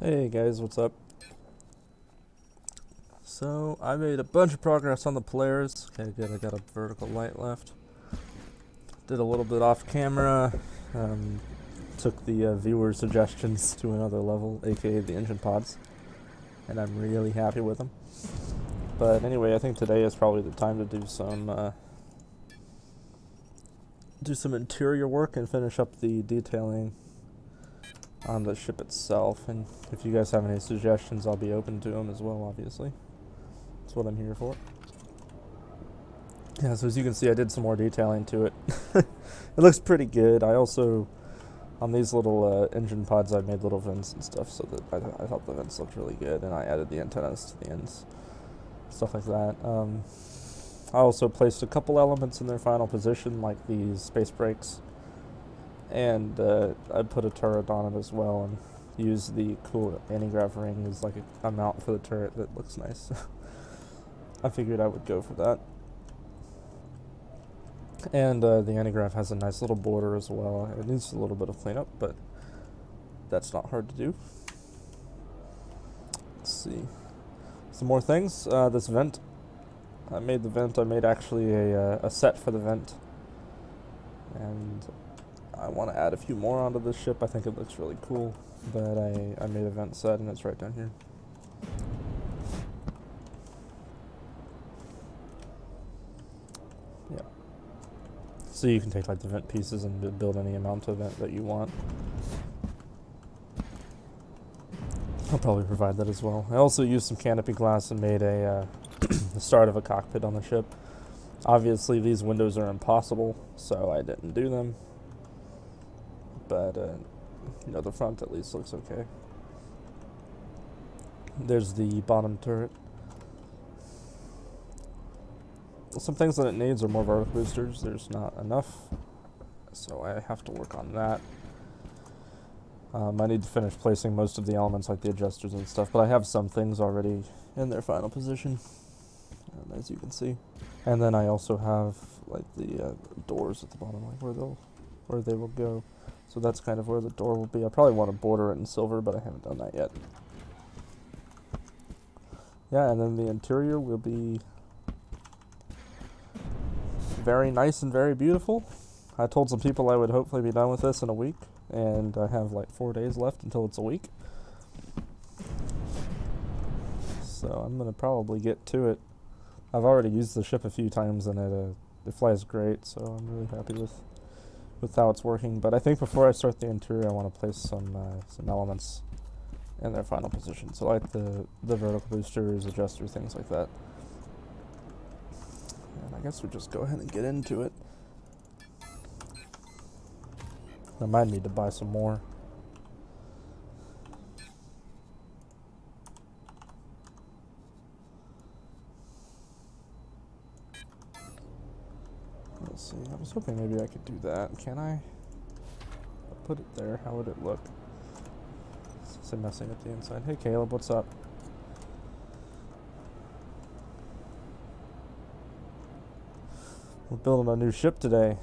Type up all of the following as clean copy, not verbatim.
Hey guys, what's up? So, I made a bunch of progress on the Polaris. Okay, good, I got a vertical light left. Did a little bit off camera. Took the viewer suggestions to another level, aka the engine pods. And I'm really happy with them. But anyway, I think today is probably the time to do some interior work and finish up the detailing on the ship itself. And if you guys have any suggestions, I'll be open to them as well, obviously. That's what I'm here for. Yeah, so as you can see, I did some more detailing to it. It looks pretty good. I also, on these little engine pods, I made little vents and stuff, so that I thought the vents looked really good, and I added the antennas to the ends, stuff like that. I also placed a couple elements in their final position, like these space brakes, and I put a turret on it as well, and used the cool anti-grav ring as like a mount for the turret that looks nice. I figured I would go for that. And the anti-grav has a nice little border as well. It needs a little bit of cleanup, but that's not hard to do. Let's see. Some more things. This vent. I made the vent. I made actually a set for the vent. And I want to add a few more onto this ship. I think it looks really cool. But I made a vent set, and it's right down here. Yeah. So you can take like the vent pieces and build any amount of vent that you want. I'll probably provide that as well. I also used some canopy glass and made the start of a cockpit on the ship. Obviously these windows are impossible, so I didn't do them. But the front at least looks okay. There's the bottom turret. Some things that it needs are more vertical boosters. There's not enough, so I have to work on that. I need to finish placing most of the elements like the adjusters and stuff, but I have some things already in their final position, as you can see. And then I also have like the doors at the bottom, like where they will go. So that's kind of where the door will be. I probably want to border it in silver, but I haven't done that yet. Yeah, and then the interior will be very nice and very beautiful. I told some people I would hopefully be done with this in a week, and I have like 4 days left until it's a week. So I'm going to probably get to it. I've already used the ship a few times, and it flies great, so I'm really happy with how it's working. But I think before I start the interior, I want to place some elements in their final position. So like the vertical boosters, adjusters, things like that. And I guess we just go ahead and get into it. I might need to buy some more. Let's see, I was hoping maybe I could do that. Can I? I'll put it there, how would it look? It's messing up the inside. Hey Caleb, what's up? We're building a new ship today.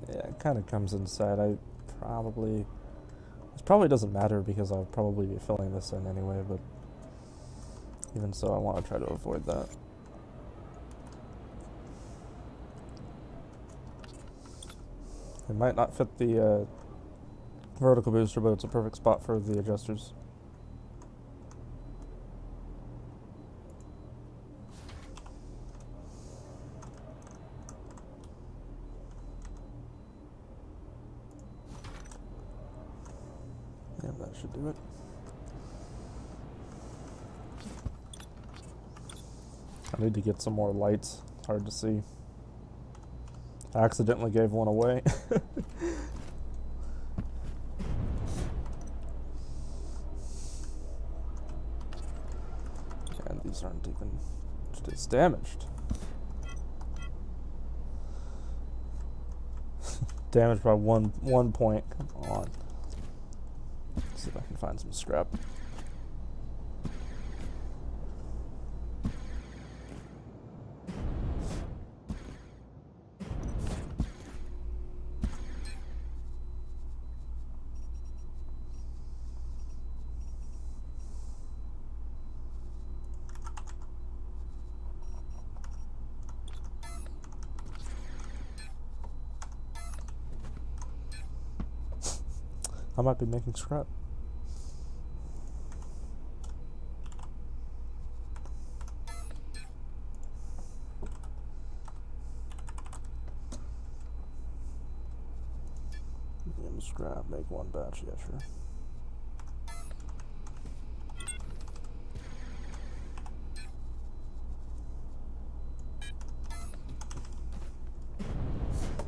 Yeah, it kind of comes inside. This probably doesn't matter because I'll probably be filling this in anyway, but even so, I want to try to avoid that. It might not fit the vertical booster, but it's a perfect spot for the adjusters. Yeah, that should do it. I need to get some more lights. It's hard to see. I accidentally gave one away. And these aren't even... It's damaged. Damaged by one point. Come on. Let's see if I can find some scrap. I might be making scrap. Medium scrap, make one batch, yeah, sure.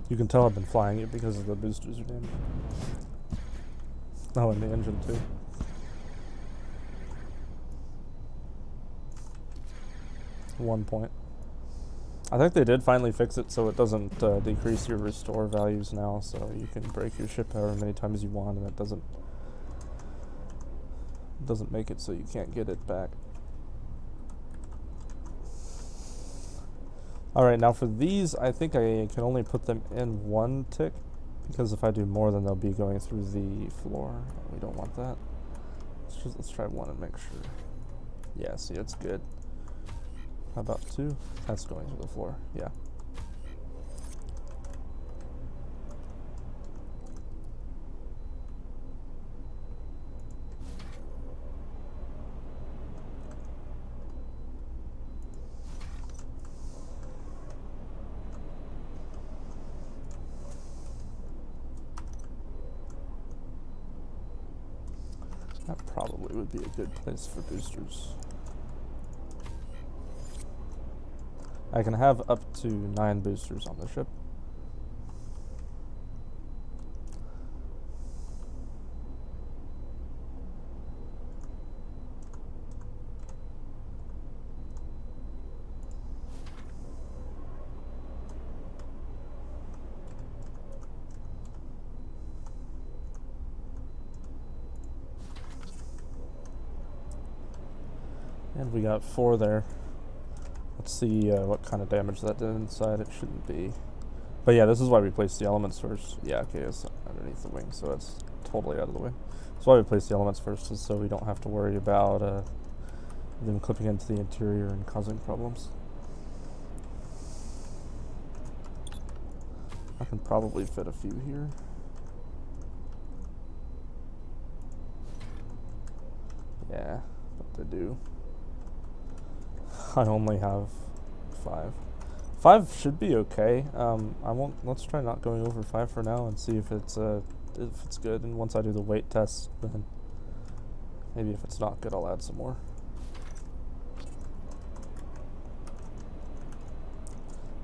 You can tell I've been flying it because of the boosters are damaged. Oh, and the engine too. One point. I think they did finally fix it so it doesn't decrease your restore values now, so you can break your ship however many times you want, and it doesn't make it so you can't get it back. Alright, now for these, I think I can only put them in one tick, because if I do more, then they'll be going through the floor. We don't want that. Let's try one and make sure. Yeah, see, it's good. How about two? That's going through the floor, yeah. That probably would be a good place for boosters. I can have up to 9 boosters on the ship. And we got 4 there. Let's see what kind of damage that did inside. It shouldn't be. But yeah, this is why we placed the elements first. Yeah, okay, it's underneath the wing, so it's totally out of the way. That's why we placed the elements first, is so we don't have to worry about them clipping into the interior and causing problems. I can probably fit a few here. Yeah, but they do. I only have 5. 5 should be okay. I won't. Let's try not going over 5 for now and see if it's good. And once I do the weight test, then maybe if it's not good, I'll add some more.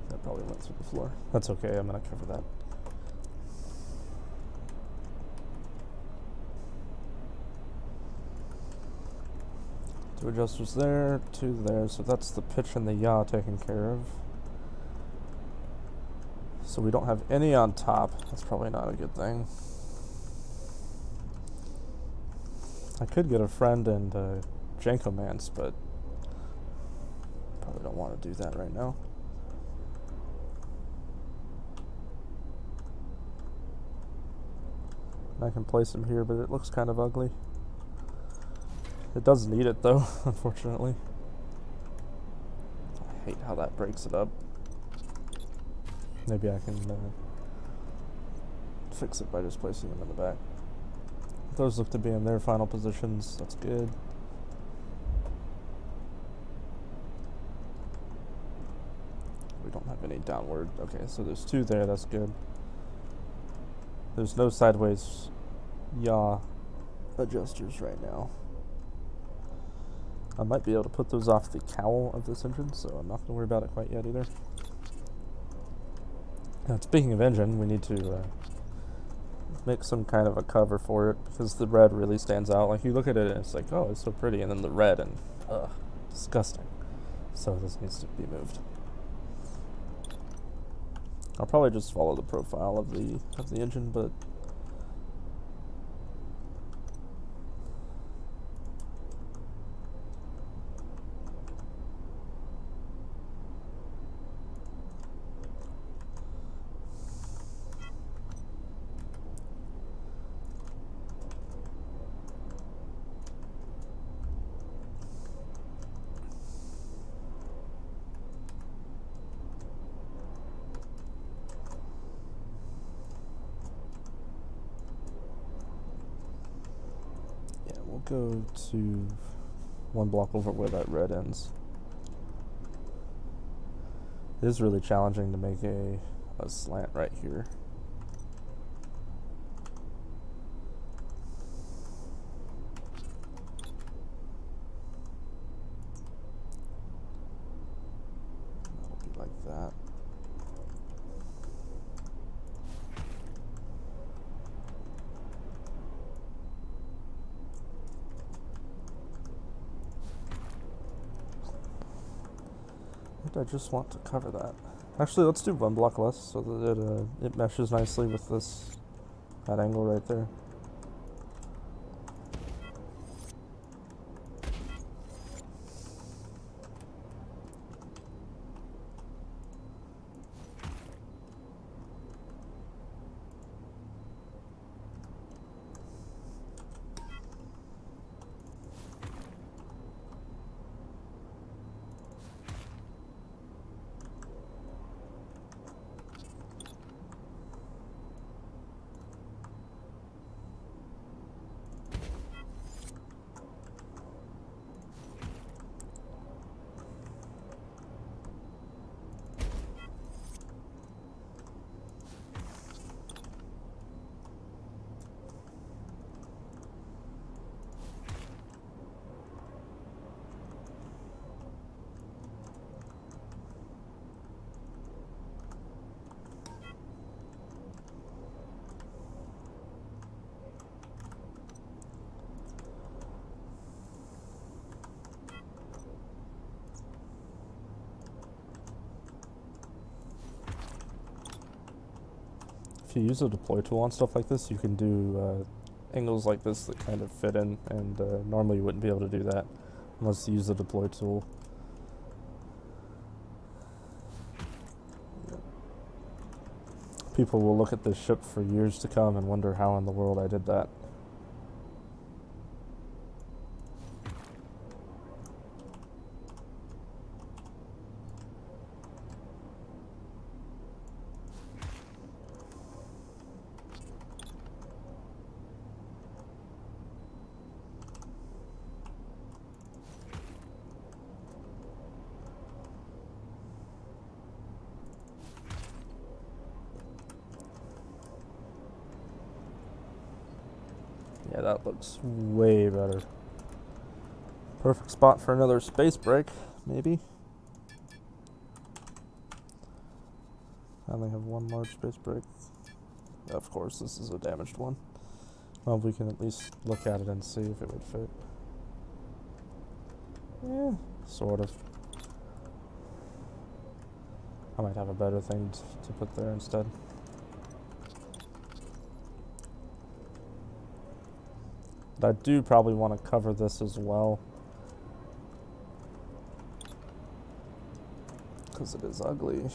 That probably went through the floor. That's okay. I'm gonna cover that. Two adjusters there, 2 there, so that's the pitch and the yaw taken care of. So we don't have any on top. That's probably not a good thing. I could get a friend and Jankomance, but probably don't want to do that right now. I can place him here, but it looks kind of ugly. It does need it though, unfortunately. I hate how that breaks it up. Maybe I can fix it by just placing them in the back. Those look to be in their final positions. That's good. We don't have any downward. Okay, so there's 2 there. That's good. There's no sideways yaw adjusters right now. I might be able to put those off the cowl of this engine, so I'm not going to worry about it quite yet either. Now, speaking of engine, we need to make some kind of a cover for it, because the red really stands out. Like, you look at it and it's like, oh, it's so pretty, and then the red, and ugh, disgusting. So this needs to be moved. I'll probably just follow the profile of the engine, but go to one block over where that red ends. It is really challenging to make a slant right here. That'll be like that. I just want to cover that. Actually, let's do one block less so that it meshes nicely with that angle right there. If you use a deploy tool on stuff like this, you can do angles like this that kind of fit in, and normally you wouldn't be able to do that unless you use the deploy tool. People will look at this ship for years to come and wonder how in the world I did that. Yeah, that looks way better. Perfect spot for another space break, maybe. I only have one large space break. Of course, this is a damaged one. Well, we can at least look at it and see if it would fit. Yeah, sort of. I might have a better thing to put there instead. But I do probably want to cover this as well, because it is ugly.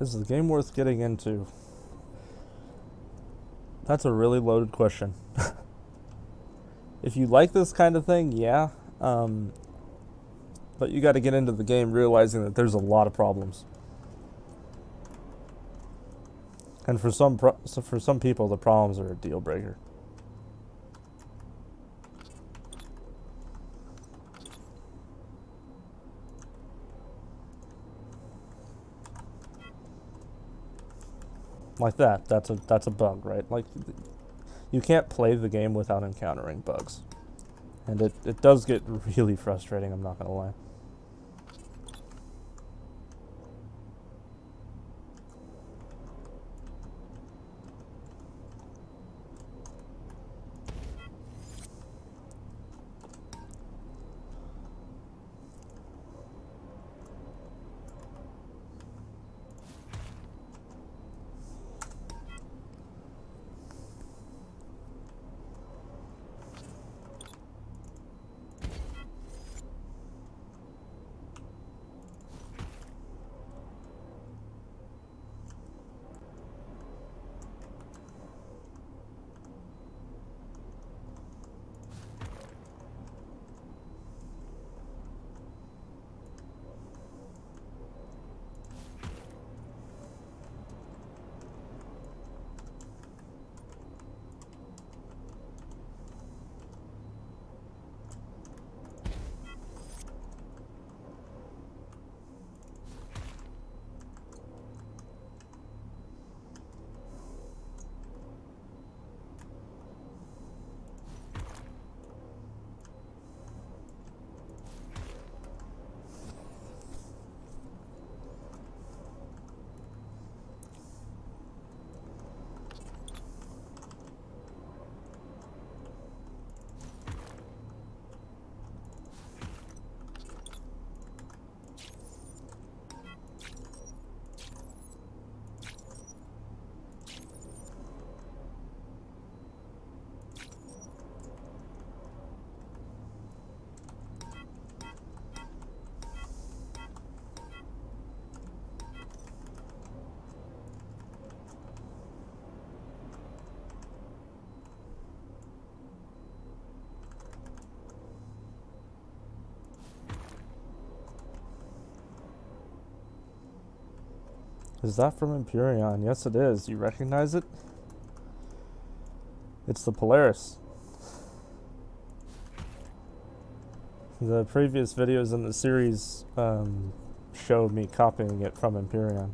Is the game worth getting into? That's a really loaded question. If you like this kind of thing, yeah. But you got to get into the game realizing that there's a lot of problems. And for some people, the problems are a deal breaker. Like that. That's a bug, right? Like, you can't play the game without encountering bugs. And it does get really frustrating, I'm not gonna lie. Is that from Empyrean? Yes, it is. You recognize it? It's the Polaris. The previous videos in the series showed me copying it from Empyrean.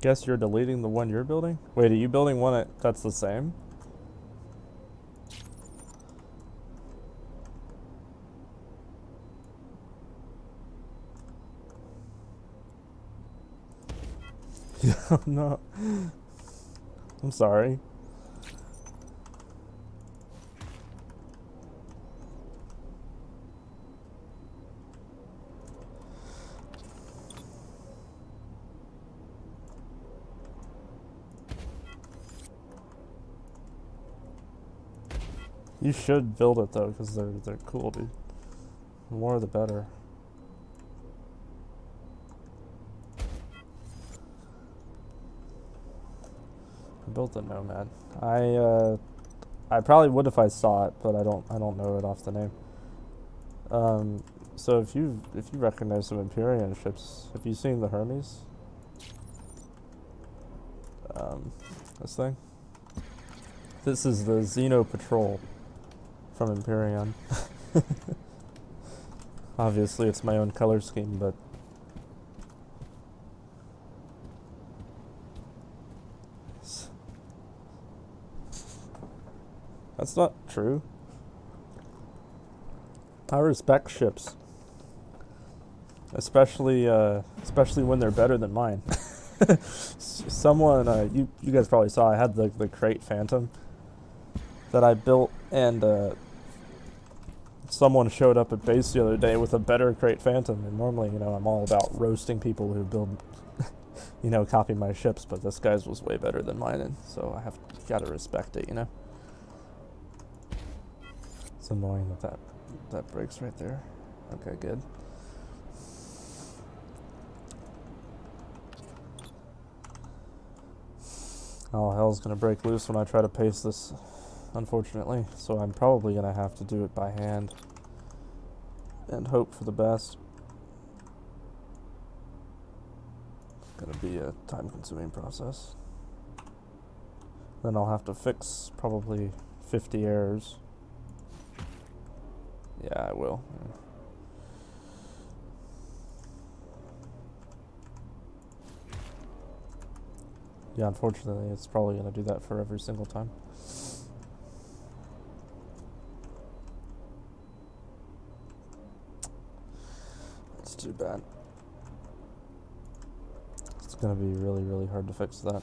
Guess you're deleting the one you're building? Wait, are you building one that's the same? No. I'm sorry. You should build it though, because they're cool, dude. The more the better. I built the Nomad. I probably would if I saw it, but I don't know it off the name. So if you recognize some Empyrean ships, have you seen the Hermes? This thing. This is the Xeno Patrol from Empyrean. Obviously, it's my own color scheme, but that's not true. I respect ships, especially when they're better than mine. Someone, you guys probably saw, I had the crate Phantom that I built, and someone showed up at base the other day with a better crate Phantom. And normally, I'm all about roasting people who build, copy my ships, but this guy's was way better than mine, and so I gotta respect it, It's annoying that breaks right there. Okay, good. Oh, hell's gonna break loose when I try to paste this, unfortunately. So I'm probably gonna have to do it by hand and hope for the best. It's gonna be a time-consuming process. Then I'll have to fix probably 50 errors. Yeah, I will. Yeah, unfortunately, it's probably going to do that for every single time. It's too bad. It's going to be really, really hard to fix that.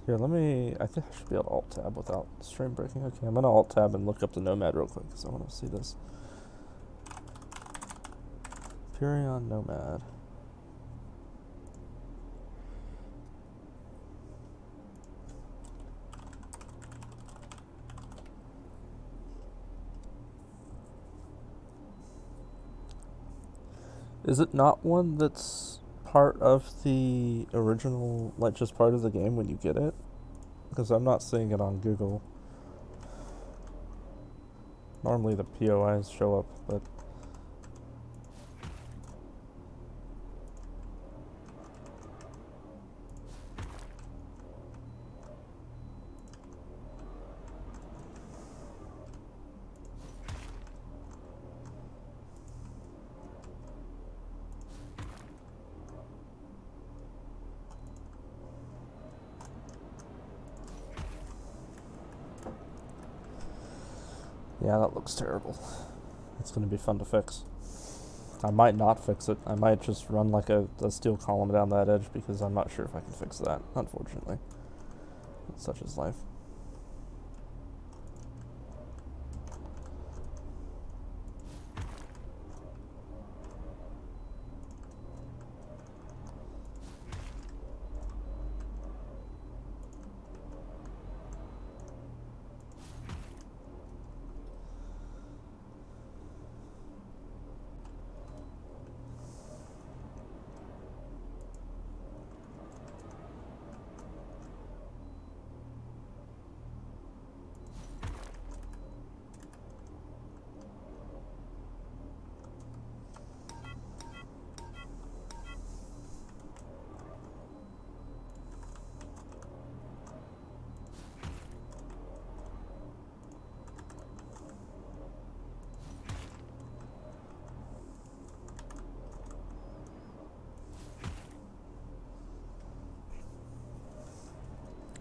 Here, I think I should be able to alt-tab without stream breaking. Okay, I'm going to alt-tab and look up the Nomad real quick, because I want to see this. Empyrean Nomad. Is it not one that's part of the original, like just part of the game when you get it? Because I'm not seeing it on Google. Normally the POIs show up, but yeah, that looks terrible. It's going to be fun to fix. I might not fix it. I might just run like a steel column down that edge, because I'm not sure if I can fix that, unfortunately. Such is life.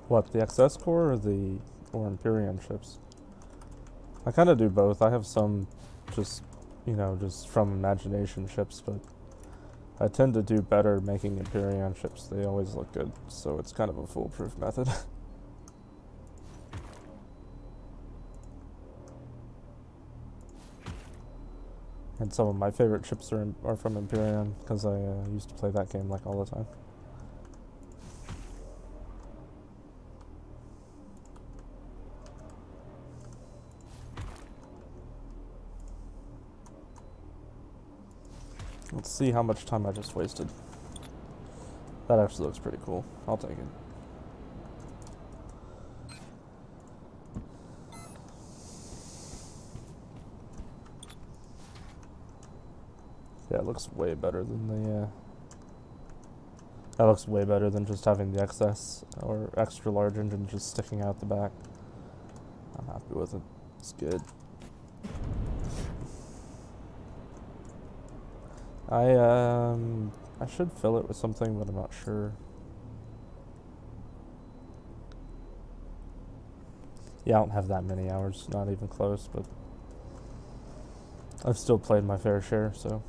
What, the XS core or the Empyrean chips? I kind of do both. I have some just, just from imagination chips, but I tend to do better making Empyrean chips. They always look good, so it's kind of a foolproof method. And some of my favorite chips are from Empyrean, because I used to play that game like all the time. Let's see how much time I just wasted. That actually looks pretty cool. I'll take it. Yeah, it looks way better than the, that looks way better than just having the XS or extra large engine just sticking out the back. I'm happy with it. It's good. I should fill it with something, but I'm not sure. Yeah, I don't have that many hours, not even close, but I've still played my fair share, so.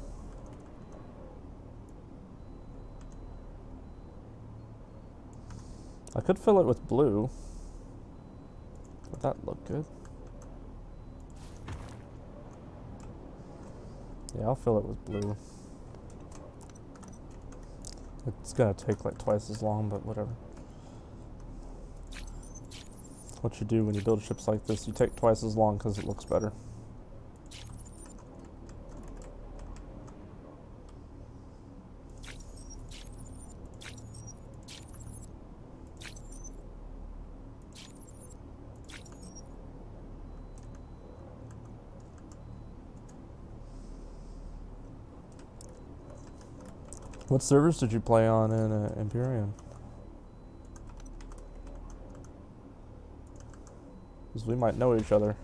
I could fill it with blue. Would that look good? Yeah, I'll fill it with blue. It's gonna take like twice as long, but whatever. What you do when you build ships like this, you take twice as long because it looks better. What servers did you play on in Empyrean? Because we might know each other.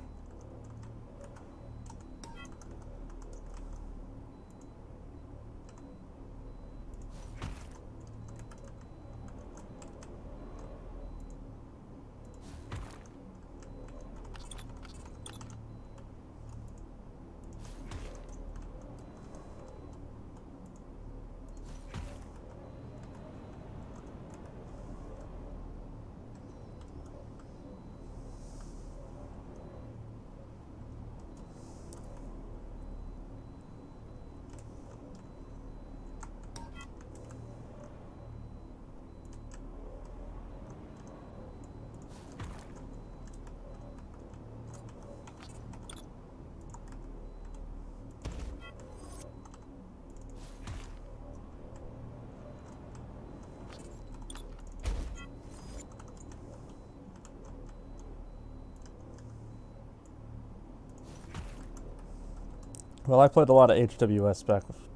Well, I played a lot of HWS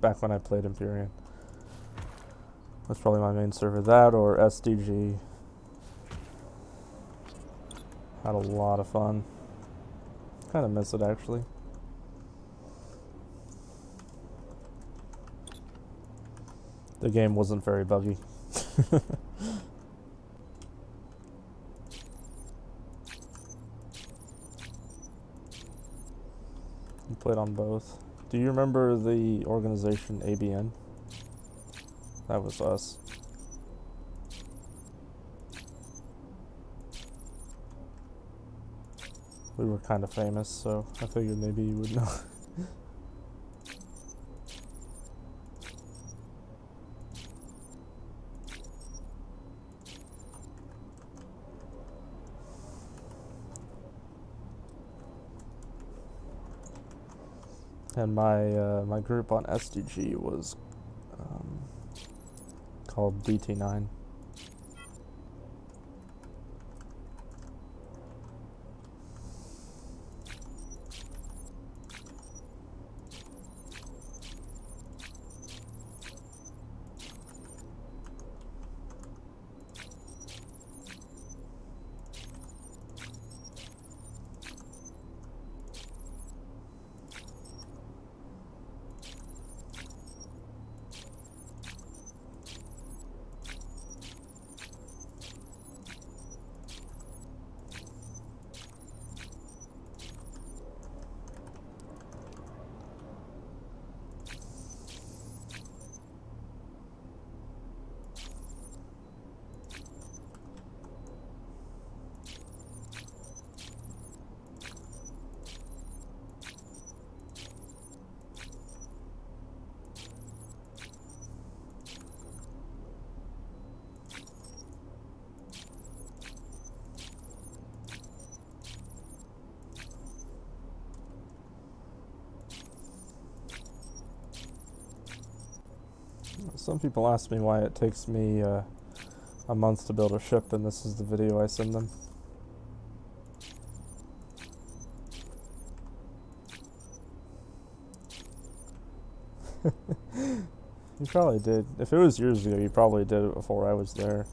back when I played Empyrean. That's probably my main server. That or SDG. Had a lot of fun. Kind of miss it, actually. The game wasn't very buggy. You played on both. Do you remember the organization ABN? That was us. We were kind of famous, so I figured maybe you would know. And my group on SDG was called DT9. Some people ask me why it takes me a month to build a ship, and this is the video I send them. You probably did. If it was years ago, you probably did it before I was there.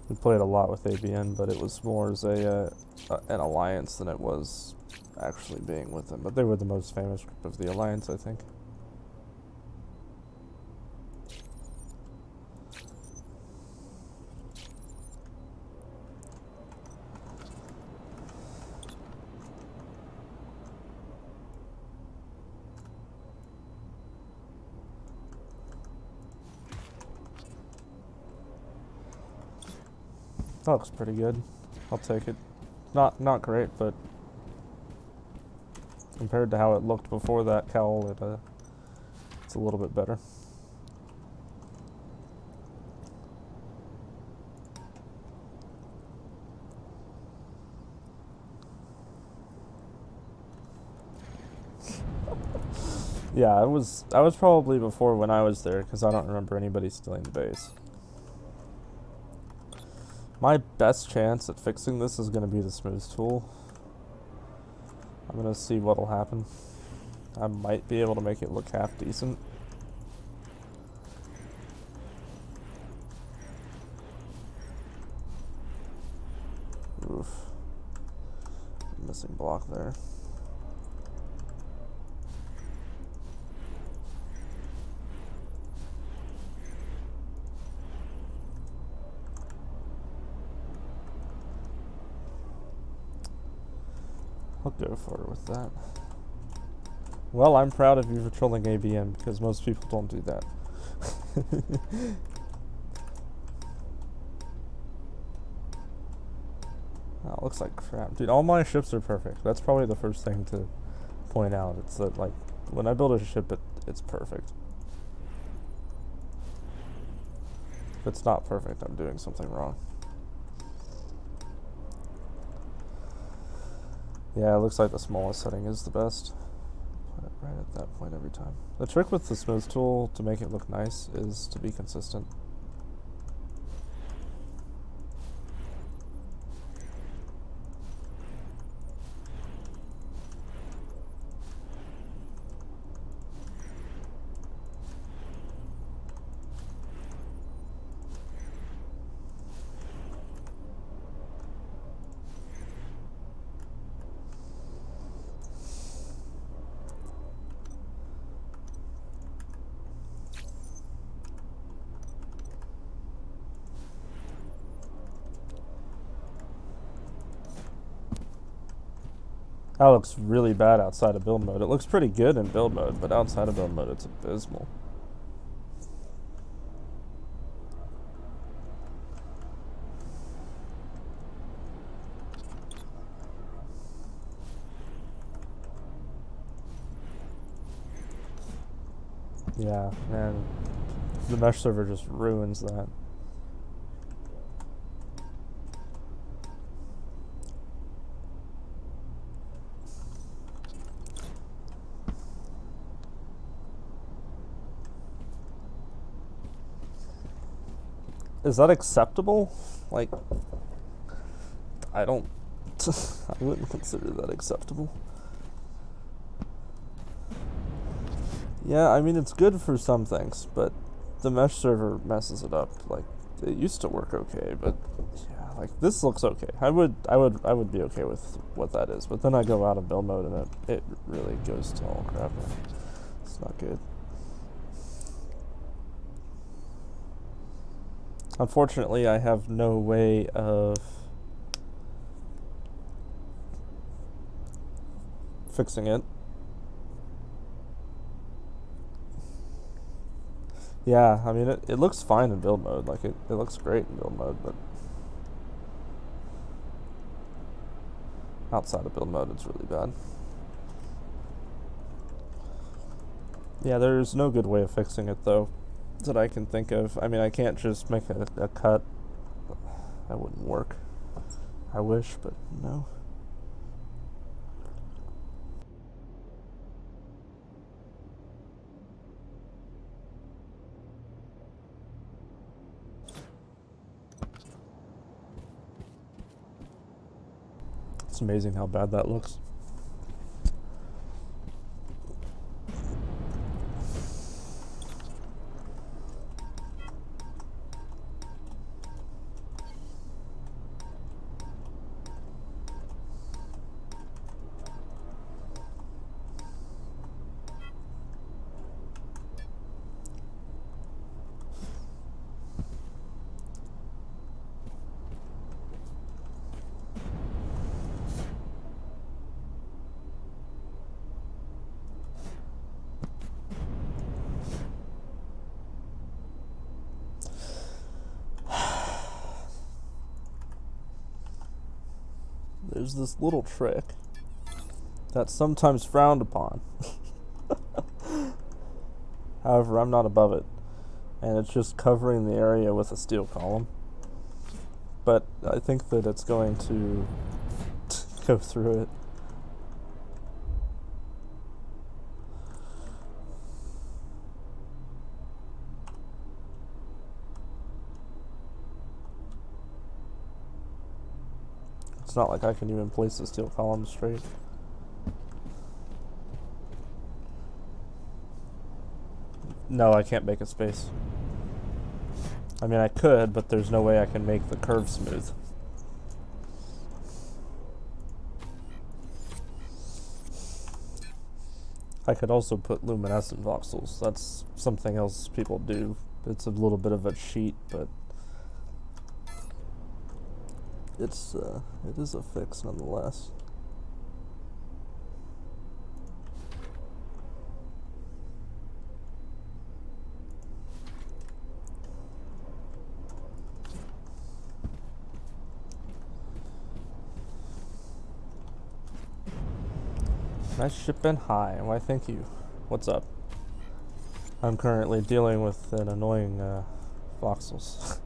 We played a lot with ABN, but it was more as an alliance than it was actually being with them. But they were the most famous group of the alliance, I think. That looks pretty good. I'll take it. Not great, but compared to how it looked before that cowl, it's a little bit better. Yeah, I was probably before when I was there, because I don't remember anybody stealing the base. My best chance at fixing this is going to be the smooth tool. I'm going to see what'll happen. I might be able to make it look half decent. Oof. Missing block there. I'll go for it with that. Well, I'm proud of you for trolling ABM, because most people don't do that. Oh, it looks like crap. Dude, all my ships are perfect. That's probably the first thing to point out. It's that, like, when I build a ship, it's perfect. If it's not perfect, I'm doing something wrong. Yeah, it looks like the smallest setting is the best. Put it right at that point every time. The trick with the smooth tool to make it look nice is to be consistent. That looks really bad outside of build mode. It looks pretty good in build mode, but outside of build mode, it's abysmal. Yeah, man. The mesh server just ruins that. Is that acceptable? Like, I don't... I wouldn't consider that acceptable. Yeah, I mean, it's good for some things, but the mesh server messes it up. Like, it used to work okay, but yeah, like, this looks okay. I would be okay with what that is, but then I go out of build mode and it really goes to all crap. It's not good. Unfortunately, I have no way of fixing it. Yeah, I mean, it looks fine in build mode. Like, it looks great in build mode, but outside of build mode, it's really bad. Yeah, there's no good way of fixing it, though, that I can think of. I mean, I can't just make a cut. That wouldn't work. I wish, but no. It's amazing how bad that looks. There's this little trick that's sometimes frowned upon. However, I'm not above it. And it's just covering the area with a steel column. But I think that it's going to go through it. It's not like I can even place the steel column straight. No, I can't make a space. I mean, I could, but there's no way I can make the curve smooth. I could also put luminescent voxels. That's something else people do. It's a little bit of a cheat, but it is a fix nonetheless. Nice ship and hi. Why, thank you. What's up? I'm currently dealing with an annoying voxels.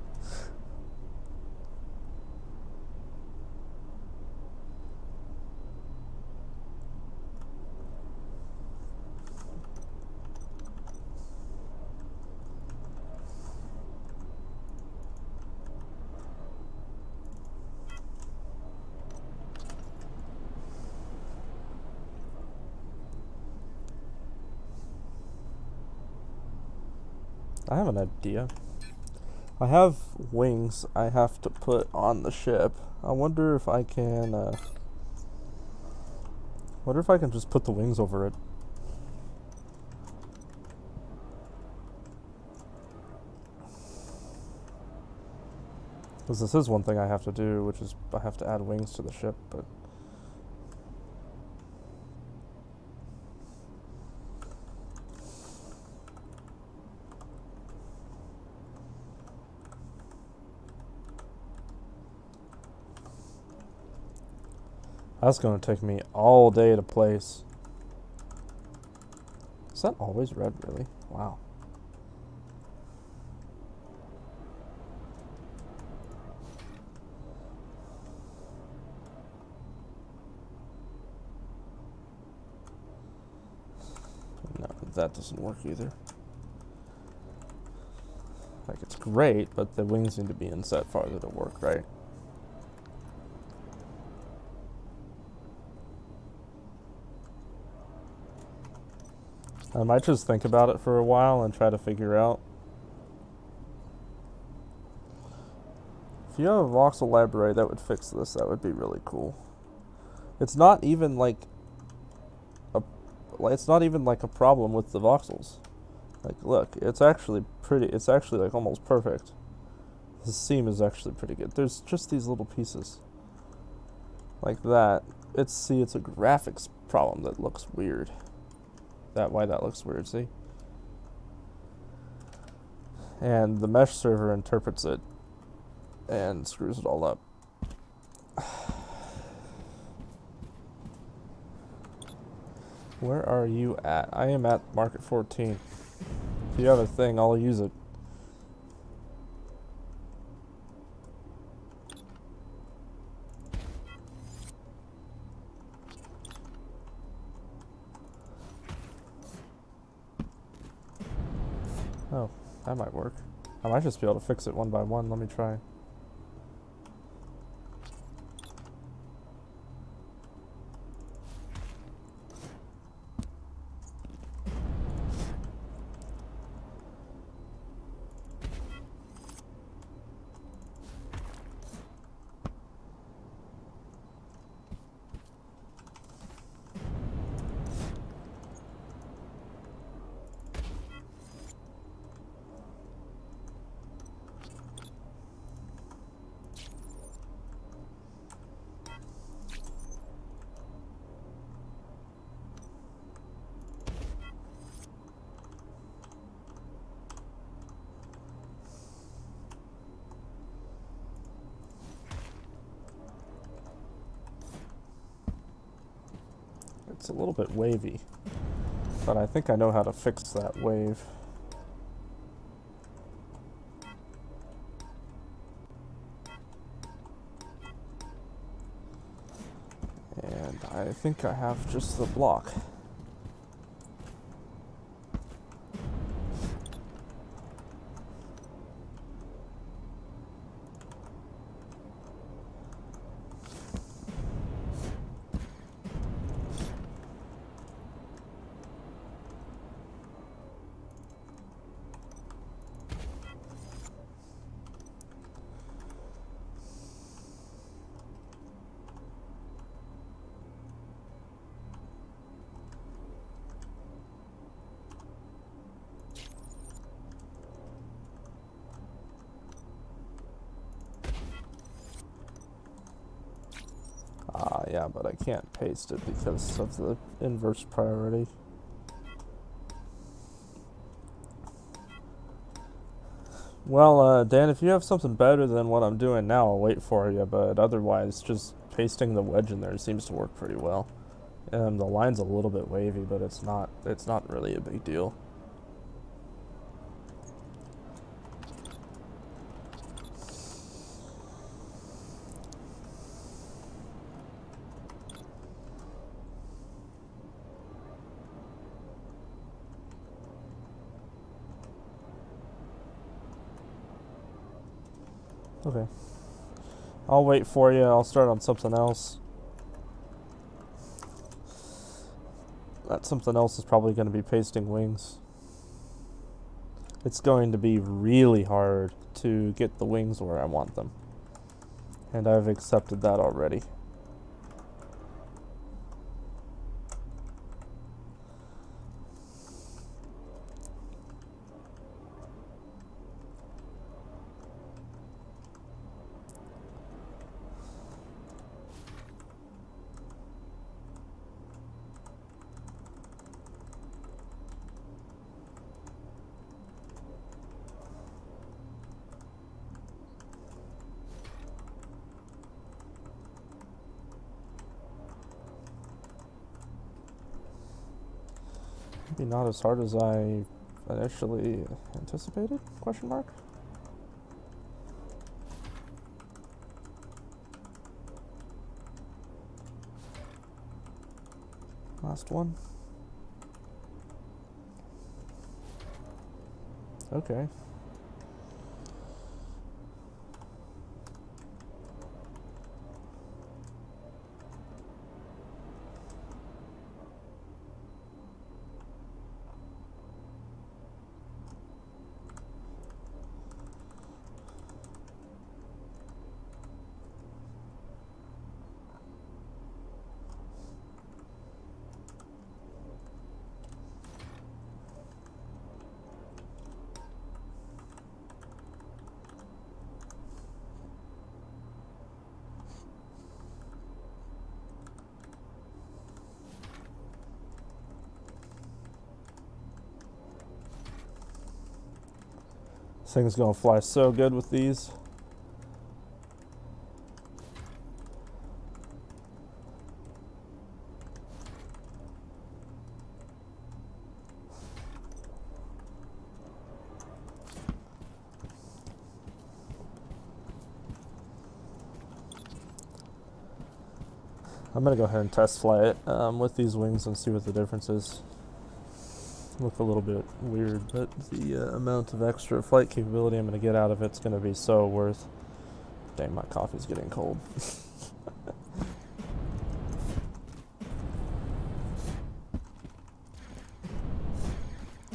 I have an idea. I have wings I have to put on the ship. I wonder if I can just put the wings over it. Because this is one thing I have to do, which is I have to add wings to the ship, but that's going to take me all day to place. Is that always red, really? Wow. No, that doesn't work either. Like, it's great, but the wings need to be inset farther to work, right? I might just think about it for a while and try to figure out. If you have a voxel library that would fix this, that would be really cool. It's not even like a problem with the voxels. Like, look, it's actually like almost perfect. The seam is actually pretty good. There's just these little pieces like that. It's a graphics problem that looks weird. Why that looks weird, see? And the mesh server interprets it and screws it all up. Where are you at? I am at Market 14. If you have a thing, I'll use it. Oh, that might work. I might just be able to fix it one by one. Let me try. It's a little bit wavy, but I think I know how to fix that wave. And I think I have just the block. Yeah, but I can't paste it because of the inverse priority. Well, Dan, if you have something better than what I'm doing now, I'll wait for you, but otherwise, just pasting the wedge in there seems to work pretty well. The line's a little bit wavy, but it's not really a big deal. Okay. I'll wait for you. I'll start on something else. That something else is probably going to be pasting wings. It's going to be really hard to get the wings where I want them. And I've accepted that already. Maybe not as hard as I initially anticipated? Question mark? Last one. Okay. This thing's gonna fly so good with these. I'm gonna go ahead and test fly it with these wings and see what the difference is. look a little bit weird, but the amount of extra flight capability I'm going to get out of it's going to be so worth. Dang, my coffee's getting cold.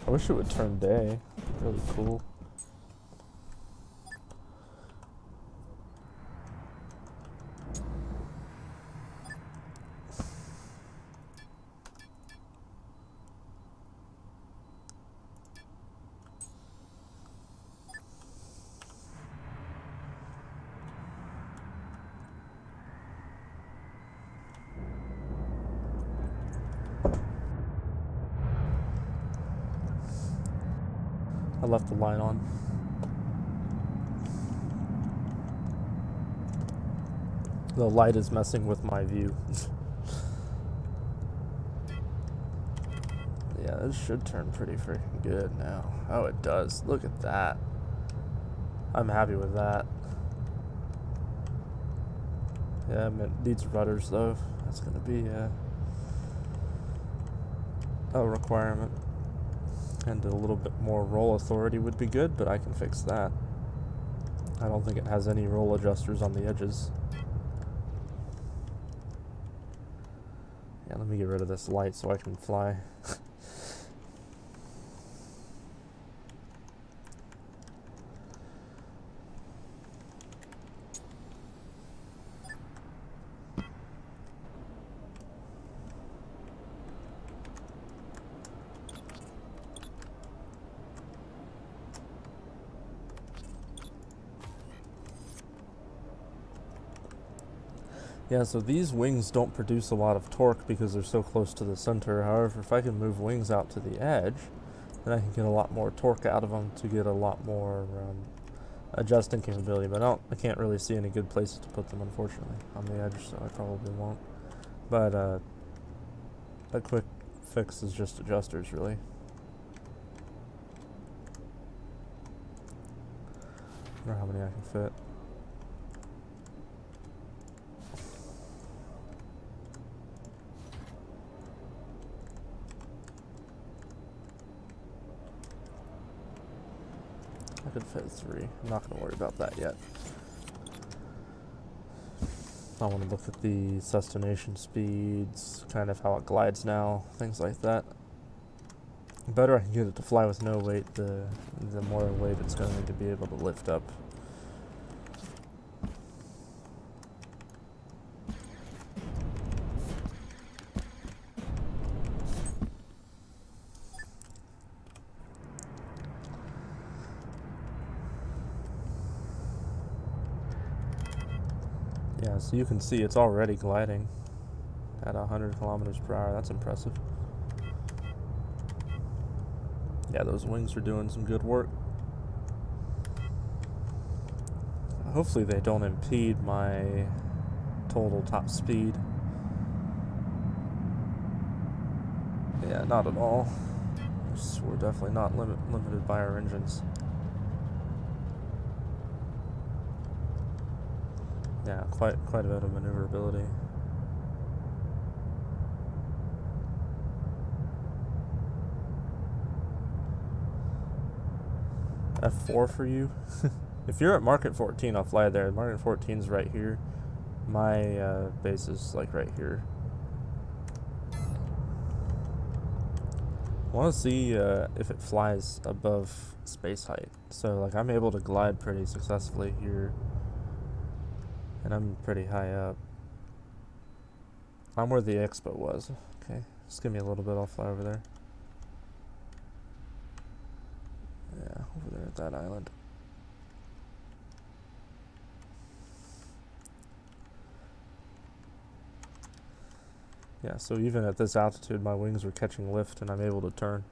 I wish it would turn day. Really cool. I left the light on. The light is messing with my view. Yeah, this should turn pretty freaking good now. Oh, it does. Look at that. I'm happy with that. Yeah, it needs rudders though. That's going to be a requirement. And a little bit more roll authority would be good, but I can fix that. I don't think it has any roll adjusters on the edges. Yeah, let me get rid of this light so I can fly. Yeah, so these wings don't produce a lot of torque because they're so close to the center. However, if I can move wings out to the edge, then I can get a lot more torque out of them to get a lot more adjusting capability. But I can't really see any good places to put them, unfortunately, on the edge, so I probably won't. But a quick fix is just adjusters, really. I don't know how many I can fit. I could fit 3. I'm not going to worry about that yet. I want to look at the sustentation speeds, kind of how it glides now, things like that. The better I can get it to fly with no weight, the more weight it's going to be able to lift up. Yeah, so you can see it's already gliding at 100 kilometers per hour. That's impressive. Yeah, those wings are doing some good work. Hopefully they don't impede my total top speed. Yeah, not at all. We're definitely not limited by our engines. Yeah, quite a bit of maneuverability. F4 for you? If you're at Market 14, I'll fly there. Market 14's right here. My base is like right here. I want to see if it flies above space height. So like I'm able to glide pretty successfully here. And I'm pretty high up. I'm where the expo was. Okay, just give me a little bit, I'll fly over there. Yeah, over there at that island. Yeah, so even at this altitude, my wings are catching lift and I'm able to turn.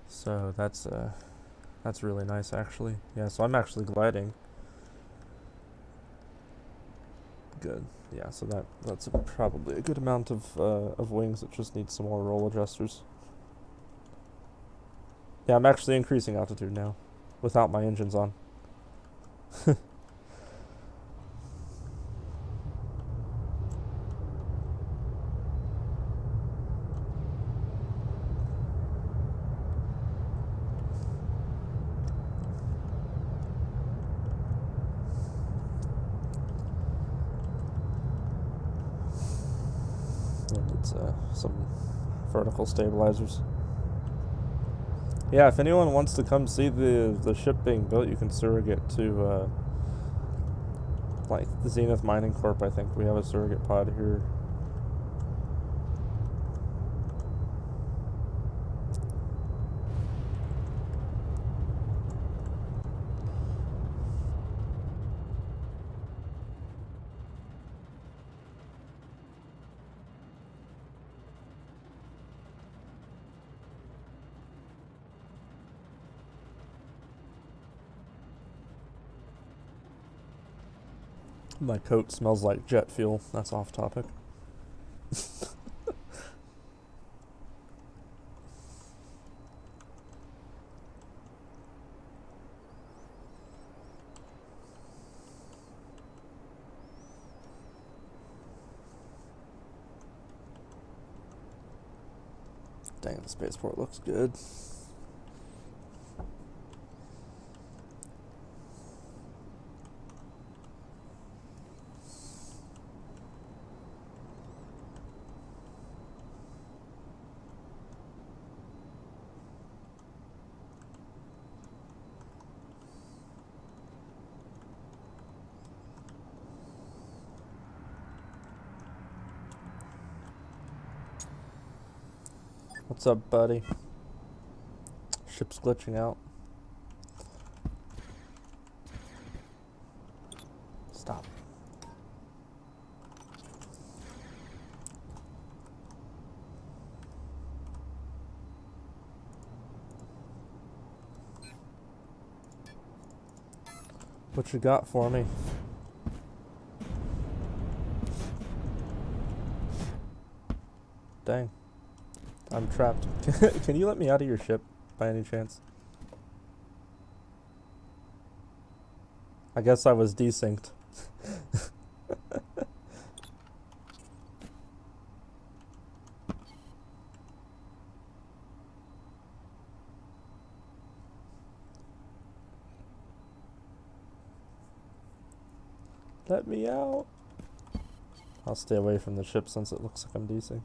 So that's really nice, actually. Yeah, so I'm actually gliding. Good. Yeah, so that's probably a good amount of wings. It just needs some more roll adjusters. Yeah, I'm actually increasing altitude now, without my engines on. It's some vertical stabilizers. Yeah, if anyone wants to come see the ship being built, you can surrogate to like the Zenith Mining Corp. I think we have a surrogate pod here. My coat smells like jet fuel. That's off topic. Dang, the spaceport looks good. What's up, buddy? Ship's glitching out. Stop. What you got for me? Dang. I'm trapped. Can you let me out of your ship, by any chance? I guess I was desynced. Let me out. I'll stay away from the ship since it looks like I'm desynced.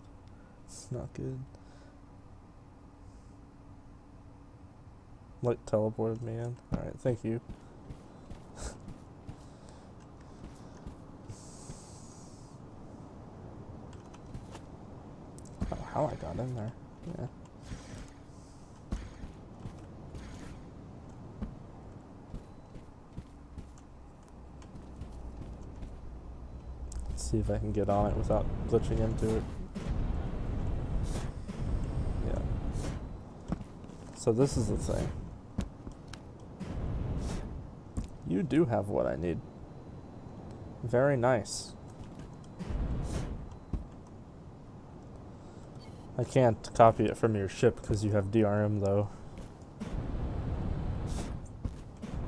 It's not good. Like teleported me in. Alright, thank you. How I got in there. Yeah. Let's see if I can get on it without glitching into it. Yeah. So this is the thing. You do have what I need. Very nice. I can't copy it from your ship because you have DRM though.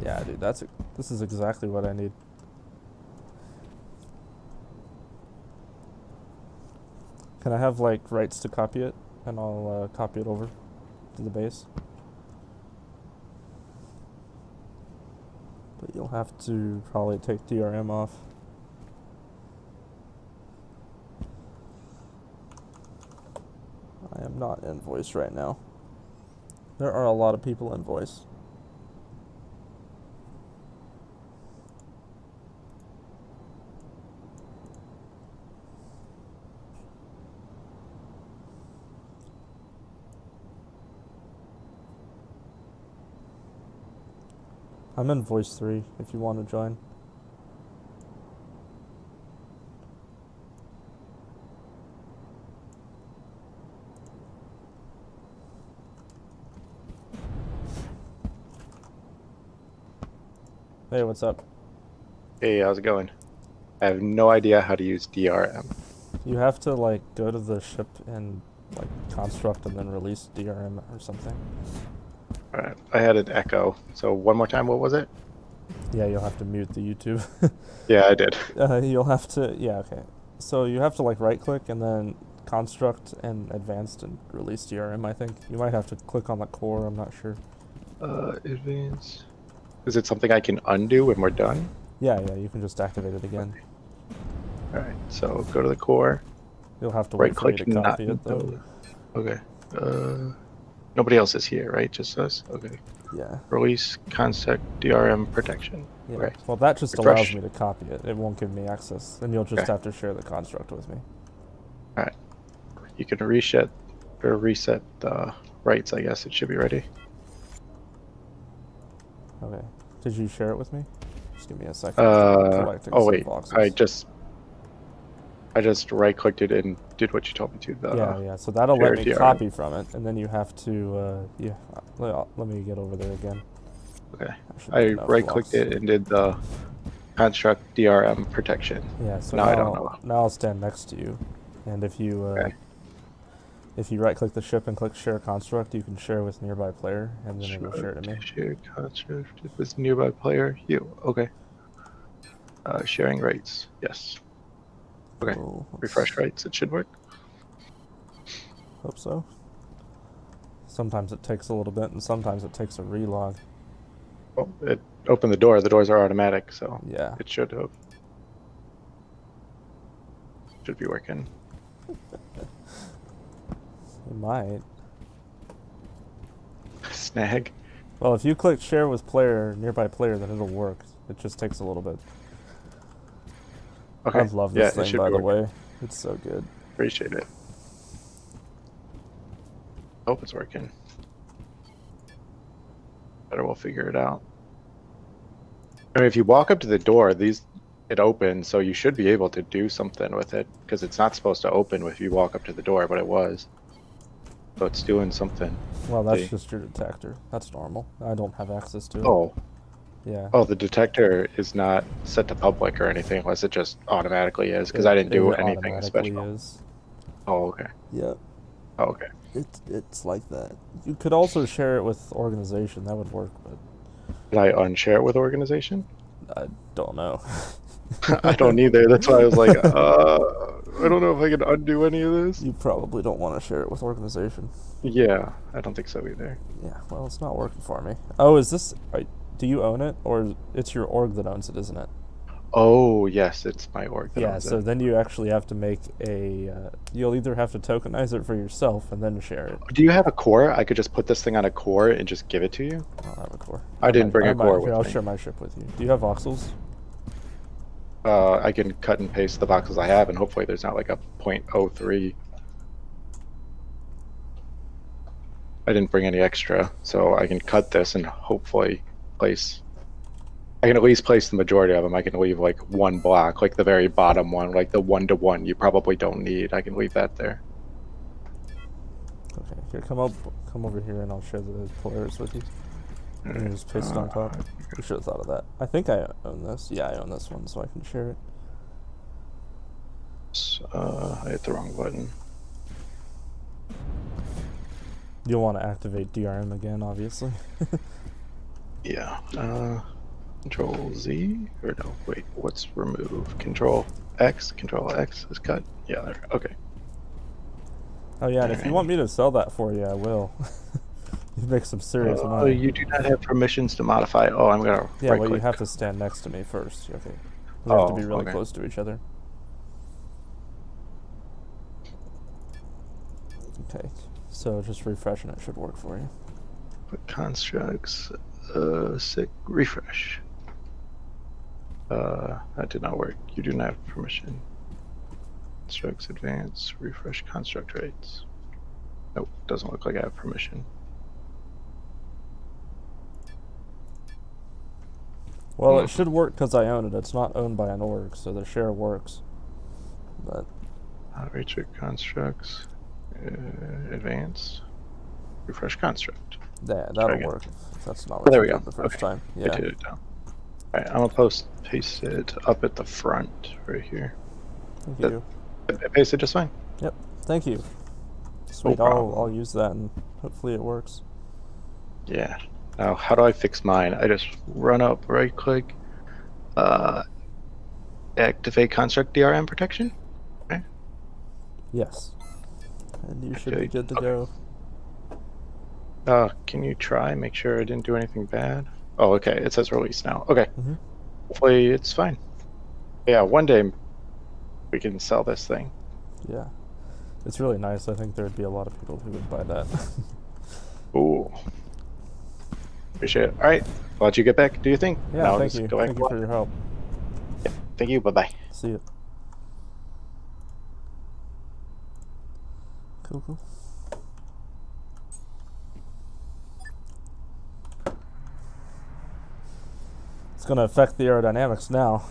Yeah, dude, this is exactly what I need. Can I have like rights to copy it, and I'll copy it over to the base? But you'll have to probably take DRM off. I am not in voice right now. There are a lot of people in voice. I'm in voice 3 if you want to join. Hey, what's up? Hey, how's it going? I have no idea how to use DRM. You have to like go to the ship and like construct and then release DRM or something. Alright, I had an echo. So one more time, what was it? Yeah, you'll have to mute the YouTube. Yeah, I did. You'll have to, yeah, okay. So you have to like right click and then construct and advanced and release DRM, I think. You might have to click on the core, I'm not sure. Advanced. Is it something I can undo when we're done? Yeah, you can just activate it again. Alright, so go to the core. You'll have to Right wait for me click, to not copy it though. Okay. Nobody else is here, right? Just us? Okay. Yeah. Release construct DRM protection. Yeah. Okay. Well, that just Refresh. allows me to copy it. It won't give me access. Then you'll just Okay. have to share the construct with me. Alright. You can reset the rights, I guess. It should be ready. Okay. Did you share it with me? Just give me a second. I'm collecting Oh some wait. voxels. I just right clicked it and did what you told me to. Yeah. So that'll share let me DRM. copy from it, and then you have to, let me get over there again. Okay. I right clicked it and did the construct DRM protection. Yeah, so now I don't know. Now I'll stand next to you, and if you right click the ship and click share construct, you can share with nearby player, and then it'll share it to me. Share construct with nearby player. Okay. Sharing rights. Yes. Okay. So Refresh rights. It should work. Hope so. Sometimes it takes a little bit, and sometimes it takes a relog. Well, it opened the door. The doors are automatic, so yeah, it should have. Should be working. It might. Snag. Well, if you click share with player, nearby player, then it'll work. It just takes a little bit. Okay. I love this thing, by the way. It's so good. Appreciate it. Hope it's working. Better we'll figure it out. I mean, if you walk up to the door, it opens, so you should be able to do something with it, because it's not supposed to open if you walk up to the door, but it was. So it's doing something. Well, that's just your detector. That's normal. I don't have access to it. Oh. Yeah. Oh, the detector is not set to public or anything, unless it just automatically is, because I didn't do anything special. Is. Oh, okay. Yep. Oh, okay. It's like that. You could also share it with organization. That would work, but... Did I unshare it with organization? I don't know. I don't either. That's why I was like, I don't know if I can undo any of this. You probably don't want to share it with organization. Yeah, I don't think so either. Yeah, well, it's not working for me. Oh, is this... do you own it? Or it's your org that owns it, isn't it? Oh, yes, it's my org that owns so it. then you actually have to make a... you'll either have to tokenize it for yourself and then share it. Do you have a core? I could just put this thing on a core and just give it to you? I don't have a core. I didn't bring a core with me. I'll share my ship with you. Do you have voxels? I can cut and paste the boxes I have, and hopefully there's not like a 0.03. I didn't bring any extra, so I can cut this and hopefully place... I can at least place the majority of them. I can leave like one block, like the very bottom one, like the 1-to-1 you probably don't need. I can leave that there. Okay, here, come over here and I'll share the Polaris with you. And just paste it on top. You should have thought of that. I think I own this. Yeah, I own this one, so I can share it. I hit the wrong button. You'll want to activate DRM again, obviously. Yeah. Control Z? Or no, wait, what's remove? Control X is cut. Yeah, there. Okay. Oh yeah, and if you want me to sell that for you, I will. You make some serious money. You do not have permissions to modify. Oh, I'm gonna. Yeah, right well, click. you have to stand next to me first. Okay. We have to be really close to each other. Okay. So just refresh and it should work for you. Put constructs. Refresh. That did not work. You do not have permission. Constructs advance. Refresh construct rates. Nope, doesn't look like I have permission. Well, it should work because I own it. It's not owned by an org, so the share works. But Recheck constructs. Advance. Refresh construct. Yeah, that'll work. That's not what there you we did go. the first time. Yeah. I did it down. Alright, I'm gonna paste it up at the front right here. Thank you. I pasted just fine. Yep. Thank you. Sweet. I'll use that and hopefully it works. Yeah. Now, how do I fix mine? I just run up, right click, activate construct DRM protection. Okay. Yes. And you should be good to go. Can you try? Make sure I didn't do anything bad. Oh, okay. It says release now. Okay. Hopefully it's fine. Yeah, one day we can sell this thing. Yeah. It's really nice. I think there'd be a lot of people who would buy that. Ooh. Appreciate it. All right. I'll let you get back, do you think? Yeah, thank you. Thank you for your help. Thank you. Bye-bye. See you. Cool, cool. It's going to affect the aerodynamics now.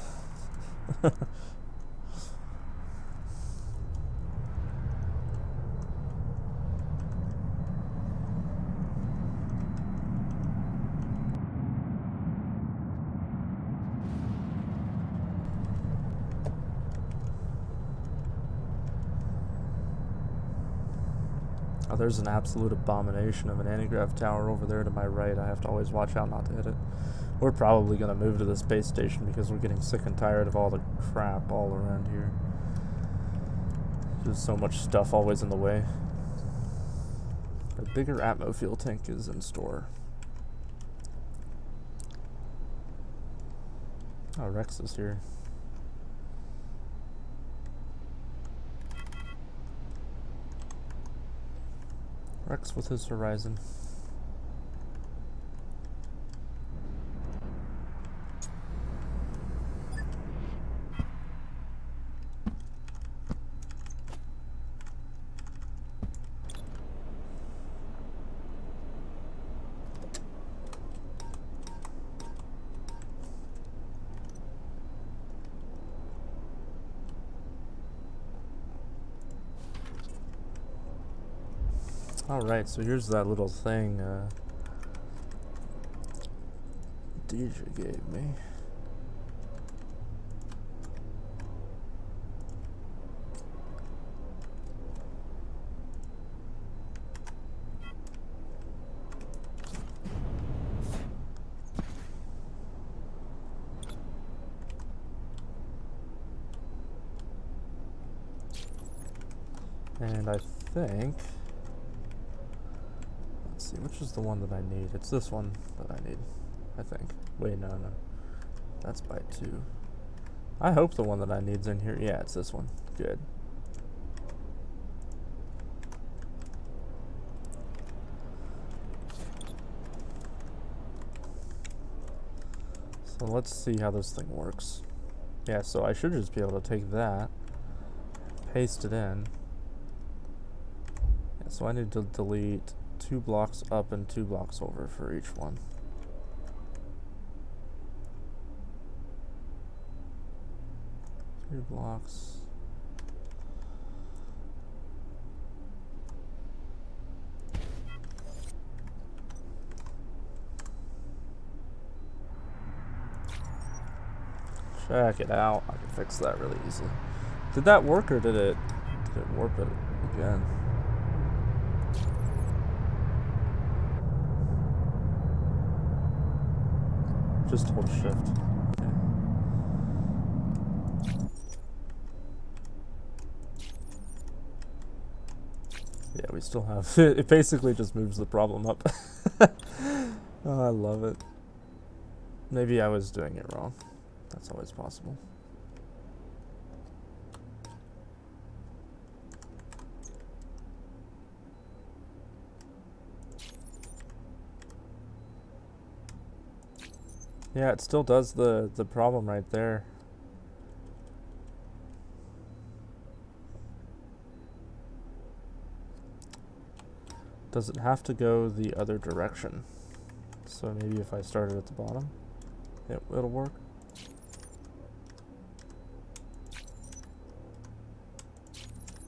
Oh, there's an absolute abomination of an anti-grav tower over there to my right. I have to always watch out not to hit it. We're probably going to move to the space station because we're getting sick and tired of all the crap all around here. There's so much stuff always in the way. A bigger Atmo fuel tank is in store. Oh, Rex is here. Rex with his Horizon. Alright, so here's that little thing Deja gave me. And I think... Let's see, which is the one that I need? It's this one that I need, I think. Wait, no. That's by 2. I hope the one that I need's in here. Yeah, it's this one. Good. So let's see how this thing works. Yeah, so I should just be able to take that, paste it in. Yeah, so I need to delete 2 blocks up and 2 blocks over for each one. Two blocks. Check it out. I can fix that really easily. Did that work or did it warp it again? Just hold shift. Okay. Yeah, we still have it basically just moves the problem up. Oh, I love it. Maybe I was doing it wrong. That's always possible. Yeah, it still does the problem right there. Does it have to go the other direction? So maybe if I started at the bottom, it'll work.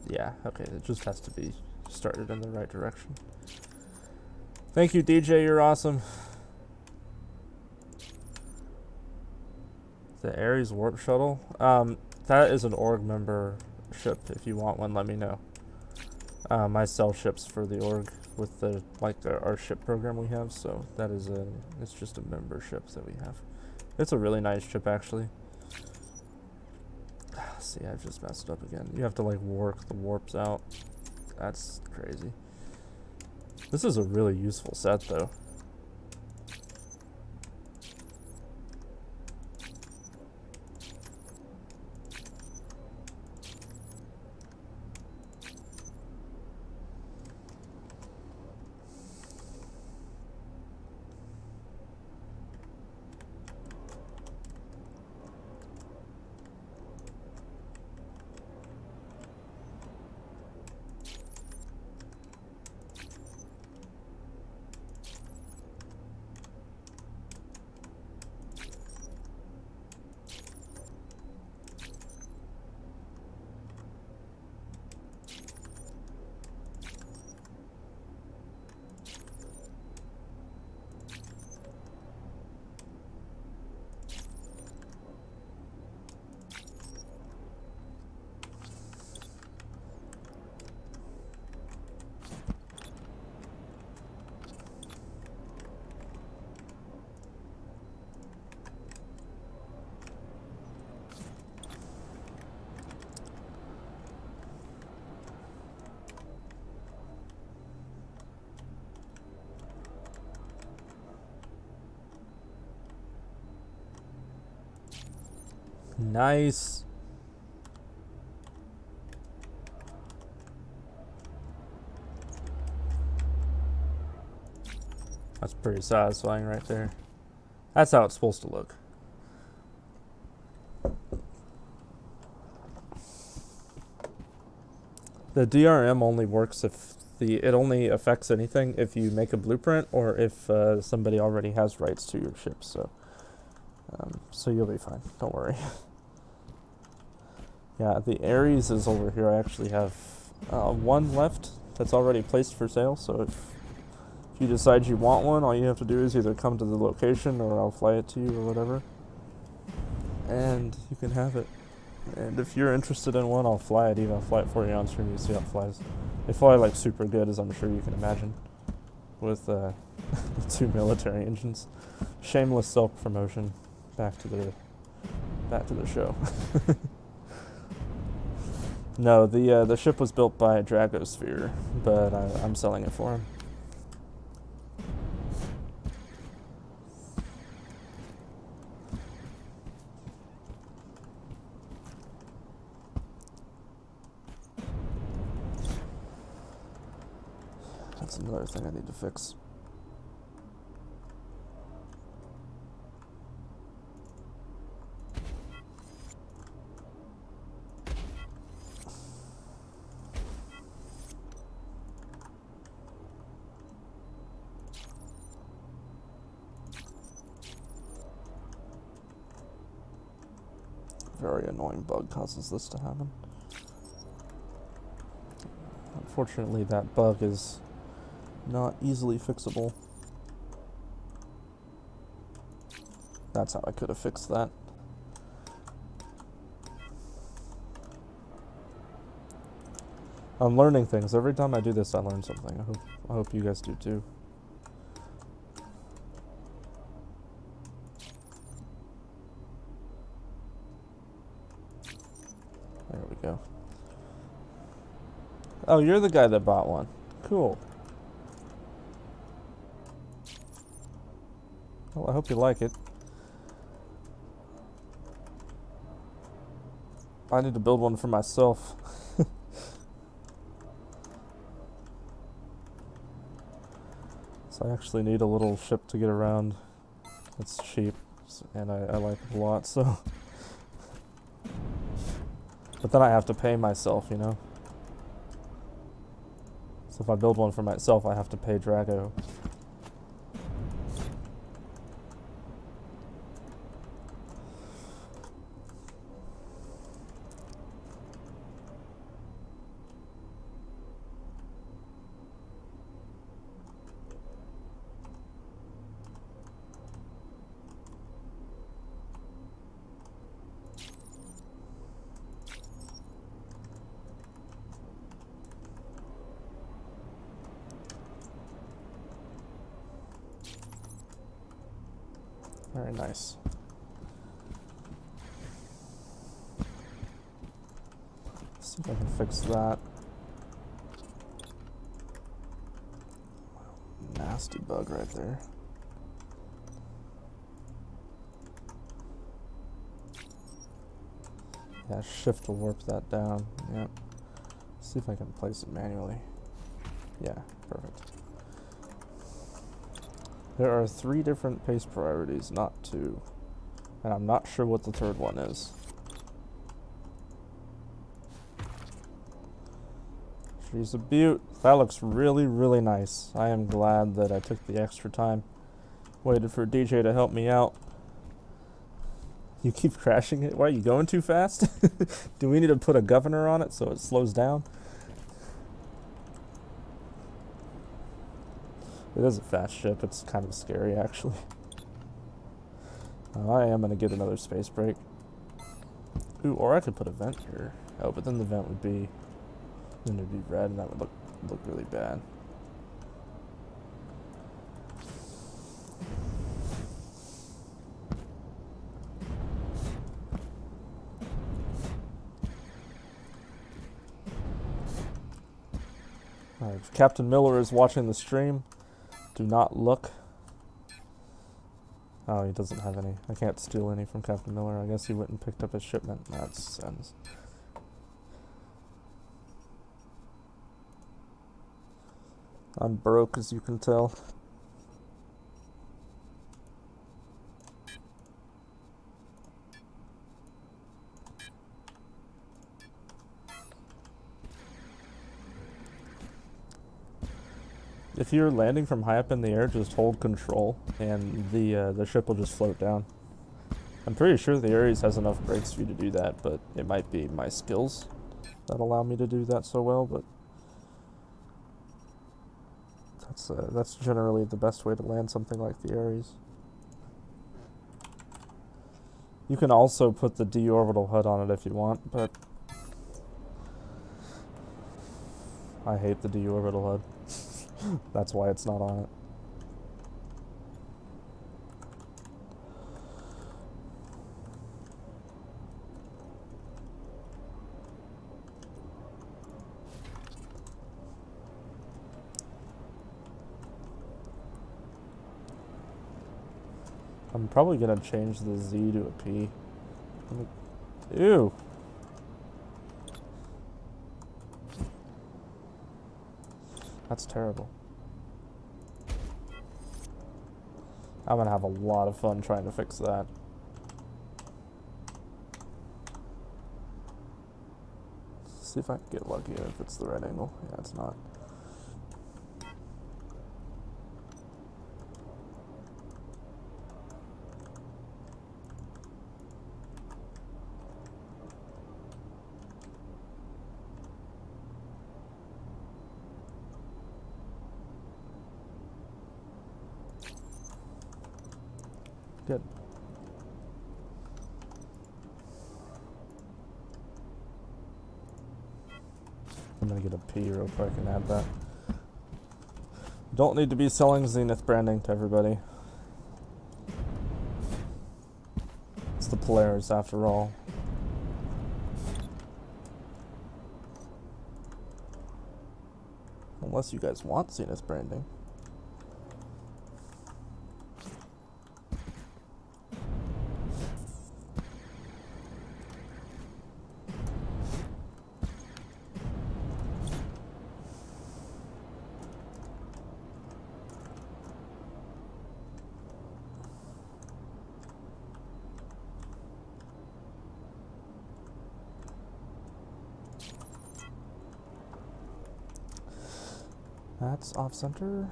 Yeah, okay, it just has to be started in the right direction. Thank you, DJ, you're awesome. The Ares Warp Shuttle? That is an org membership. If you want one, let me know. I sell ships for the org with our ship program we have, so that is it's just a membership that we have. It's a really nice ship, actually. See, I've just messed up again. You have to work the warps out. That's crazy. This is a really useful set, though. Nice. That's pretty satisfying right there. That's how it's supposed to look. The DRM only works if it only affects anything if you make a blueprint or if somebody already has rights to your ship. So you'll be fine. Don't worry. Yeah, the Ares is over here. I actually have one left that's already placed for sale. So if you decide you want one, all you have to do is either come to the location or I'll fly it to you or whatever. And you can have it. And if you're interested in one, I'll fly it. Even I'll fly it for you on stream. You see how it flies. They fly like super good, as I'm sure you can imagine, with 2 military engines. Shameless self-promotion. Back to the show. No, the ship was built by Dragosphere, but I'm selling it for him. That's another thing I need to fix. Very annoying bug causes this to happen. Unfortunately, that bug is not easily fixable. That's how I could have fixed that. I'm learning things. Every time I do this, I learn something. I hope you guys do too. There we go. Oh, you're the guy that bought one. Cool. Well, I hope you like it. I need to build one for myself. So I actually need a little ship to get around. It's cheap, and I like it a lot, so... But then I have to pay myself, you know? So if I build one for myself, I have to pay Drago. Very nice. Let's see if I can fix that. Nasty bug right there. Yeah, shift to warp that down. Yep. Let's see if I can place it manually. Yeah, perfect. There are 3 different pace priorities, not 2. And I'm not sure what the third one is. She's a beaut. That looks really, really nice. I am glad that I took the extra time. Waited for DJ to help me out. You keep crashing it? Why, are you going too fast? Do we need to put a governor on it so it slows down? It is a fast ship. It's kind of scary, actually. I am going to get another space break. Ooh, or I could put a vent here. Oh, but then the vent would be... Then it'd be red, and that would look really bad. Alright, if Captain Miller is watching the stream, do not look. Oh, he doesn't have any. I can't steal any from Captain Miller. I guess he went and picked up his shipment. That sends. I'm broke, as you can tell. If you're landing from high up in the air, just hold control, and the ship will just float down. I'm pretty sure the Ares has enough brakes for you to do that, but it might be my skills that allow me to do that so well. But that's generally the best way to land something like the Ares. You can also put the deorbital HUD on it if you want, but I hate the deorbital HUD. That's why it's not on it. I'm probably gonna change the Z to a P. Ew. That's terrible. I'm gonna have a lot of fun trying to fix that. See if I can get lucky if it's the right angle. Yeah, it's not. Good. I'm gonna get a P real quick and add that. Don't need to be selling Zenith branding to everybody. It's the Polaris after all. Unless you guys want Zenith branding. That's off center.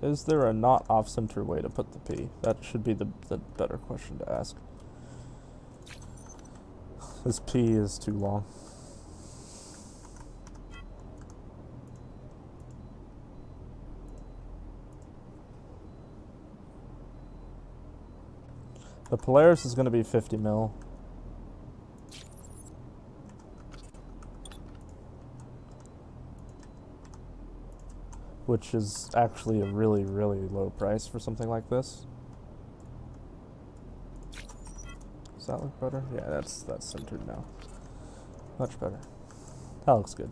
Is there a not off center way to put the P? That should be the better question to ask. This P is too long. The Polaris is going to be 50 mil. Which is actually a really, really low price for something like this. Does that look better? Yeah, that's centered now. Much better. That looks good.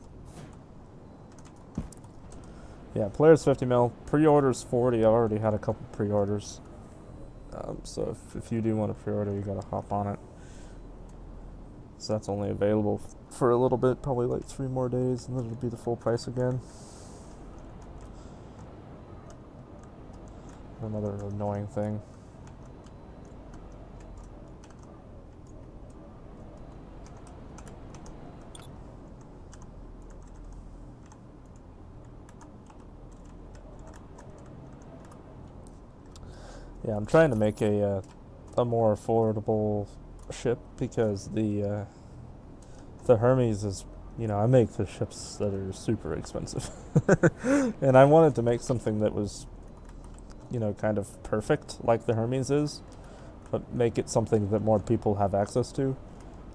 Yeah, Polaris 50 mil. Pre-orders 40. I've already had a couple pre-orders. So if you do want to pre-order, you gotta hop on it. So that's only available for a little bit, probably like 3 more days, and then it'll be the full price again. Another annoying thing. Yeah, I'm trying to make a more affordable ship because the Hermes is, you know, I make the ships that are super expensive, and I wanted to make something that was, you know, kind of perfect like the Hermes is, but make it something that more people have access to.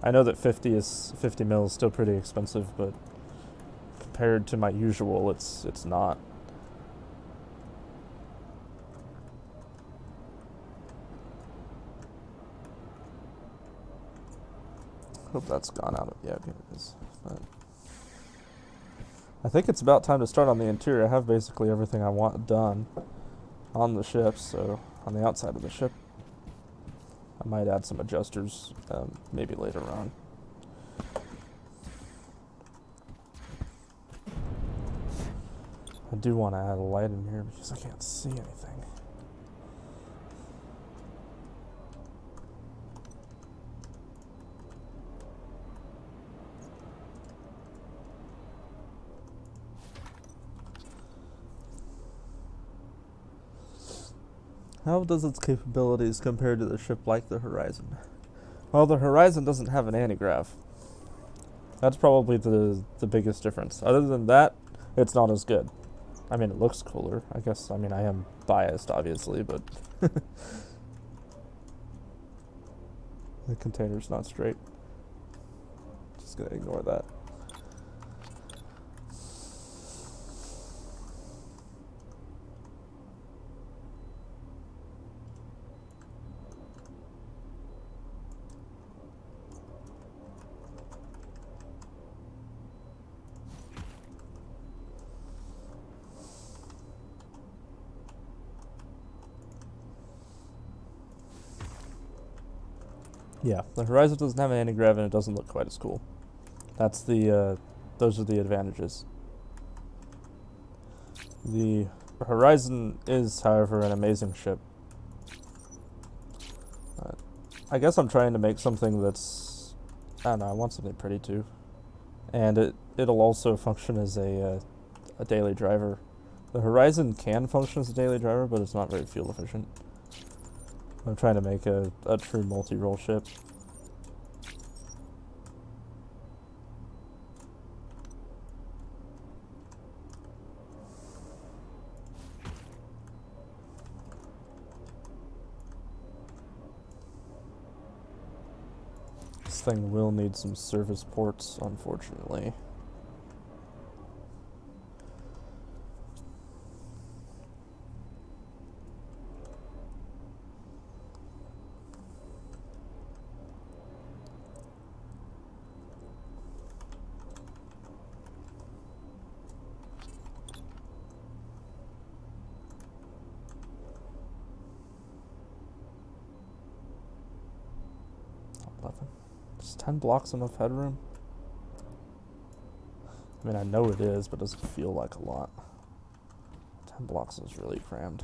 I know that 50 mil is still pretty expensive, but compared to my usual, it's not. Hope that's gone out of, yeah, okay, it is. But I think it's about time to start on the interior. I have basically everything I want done on the ship, so on the outside of the ship. I might add some adjusters, maybe later on. I do want to add a light in here because I can't see anything. How does its capabilities compare to the ship like the Horizon? Well, the Horizon doesn't have an anti-grav. That's probably the biggest difference. Other than that, it's not as good. I mean, it looks cooler. I guess, I mean, I am biased, obviously, but the container's not straight. Just gonna ignore that. Yeah, the Horizon doesn't have an anti-grav and it doesn't look quite as cool. That's the, those are the advantages. The Horizon is, however, an amazing ship. I guess I'm trying to make something that's, I don't know, I want something pretty too. And it'll also function as a daily driver. The Horizon can function as a daily driver, but it's not very fuel efficient. I'm trying to make a true multi-role ship. This thing will need some service ports, unfortunately. Is 10 blocks enough headroom? I mean, I know it is, but it doesn't feel like a lot. 10 blocks is really crammed.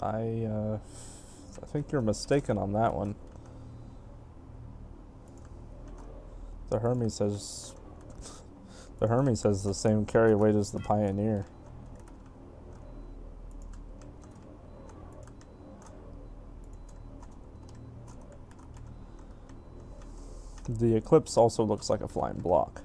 I think you're mistaken on that one. The Hermes has the same carry weight as the Pioneer. The Eclipse also looks like a flying block.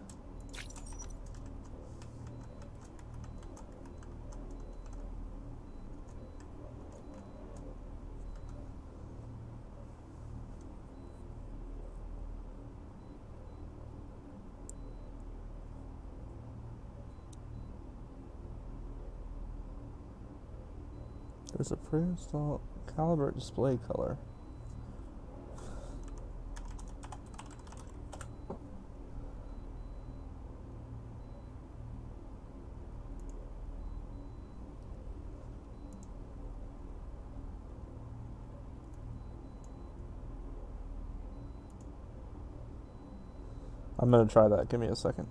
There's a pre-installed calibrate display color. I'm gonna try that. Give me a second.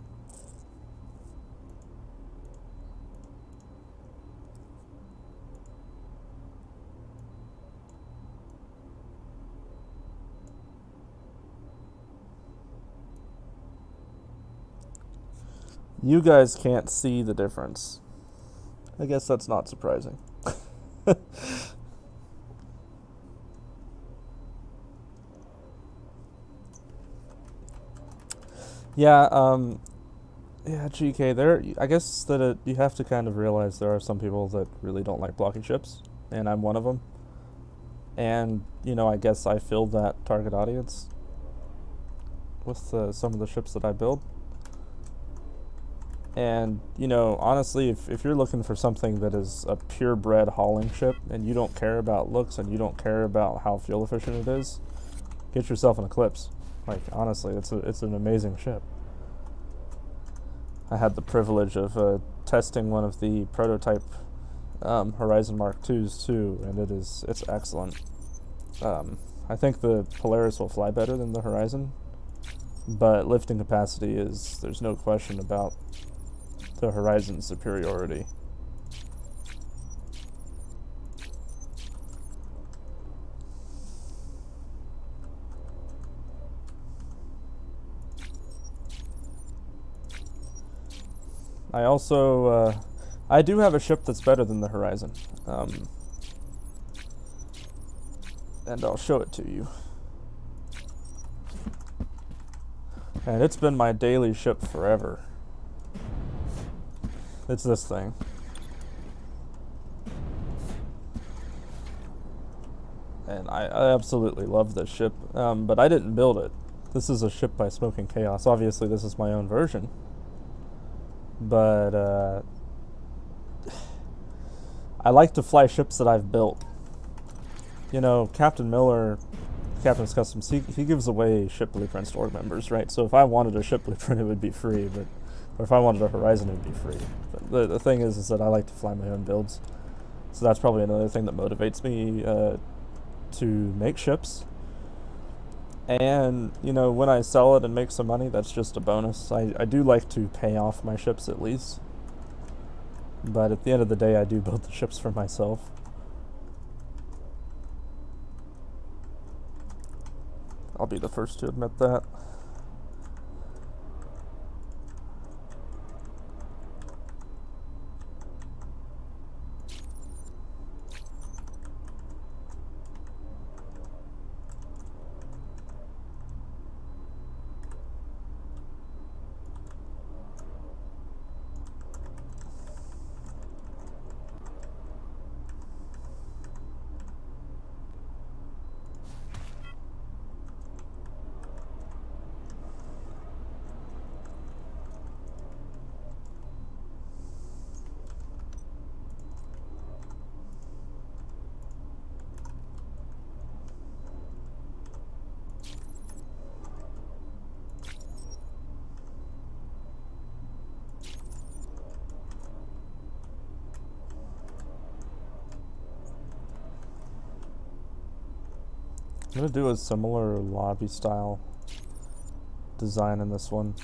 You guys can't see the difference. I guess that's not surprising. Yeah, yeah, GK. There, I guess that you have to kind of realize there are some people that really don't like blocking ships, and I'm one of them. And I guess I filled that target audience with some of the ships that I build. And honestly, if you're looking for something that is a purebred hauling ship, and you don't care about looks and you don't care about how fuel efficient it is, get yourself an Eclipse. Like honestly, it's an amazing ship. I had the privilege of testing one of the prototype Horizon Mark IIs too, and it's excellent. I think the Polaris will fly better than the Horizon, but lifting capacity there's no question about the Horizon's superiority. I also, I do have a ship that's better than the Horizon, and I'll show it to you. And it's been my daily ship forever. It's this thing. And I absolutely love this ship, but I didn't build it. This is a ship by Smoking Chaos. Obviously, this is my own version. But I like to fly ships that I've built. Captain Miller, Captain's Customs, he gives away ship blueprints to org members, right? So if I wanted a ship blueprint, it would be free, or if I wanted a Horizon, it would be free. But the thing is that I like to fly my own builds. So that's probably another thing that motivates me to make ships. And, when I sell it and make some money, that's just a bonus. I do like to pay off my ships at least. But at the end of the day, I do build the ships for myself. I'll be the first to admit that. I'm going to do a similar lobby style design in this one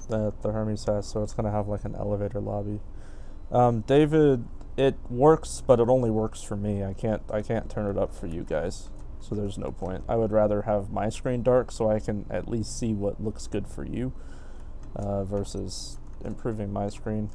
that the Hermes has, so it's going to have like an elevator lobby. David, it works, but it only works for me. I can't turn it up for you guys, so there's no point. I would rather have my screen dark so I can at least see what looks good for you versus improving my screen.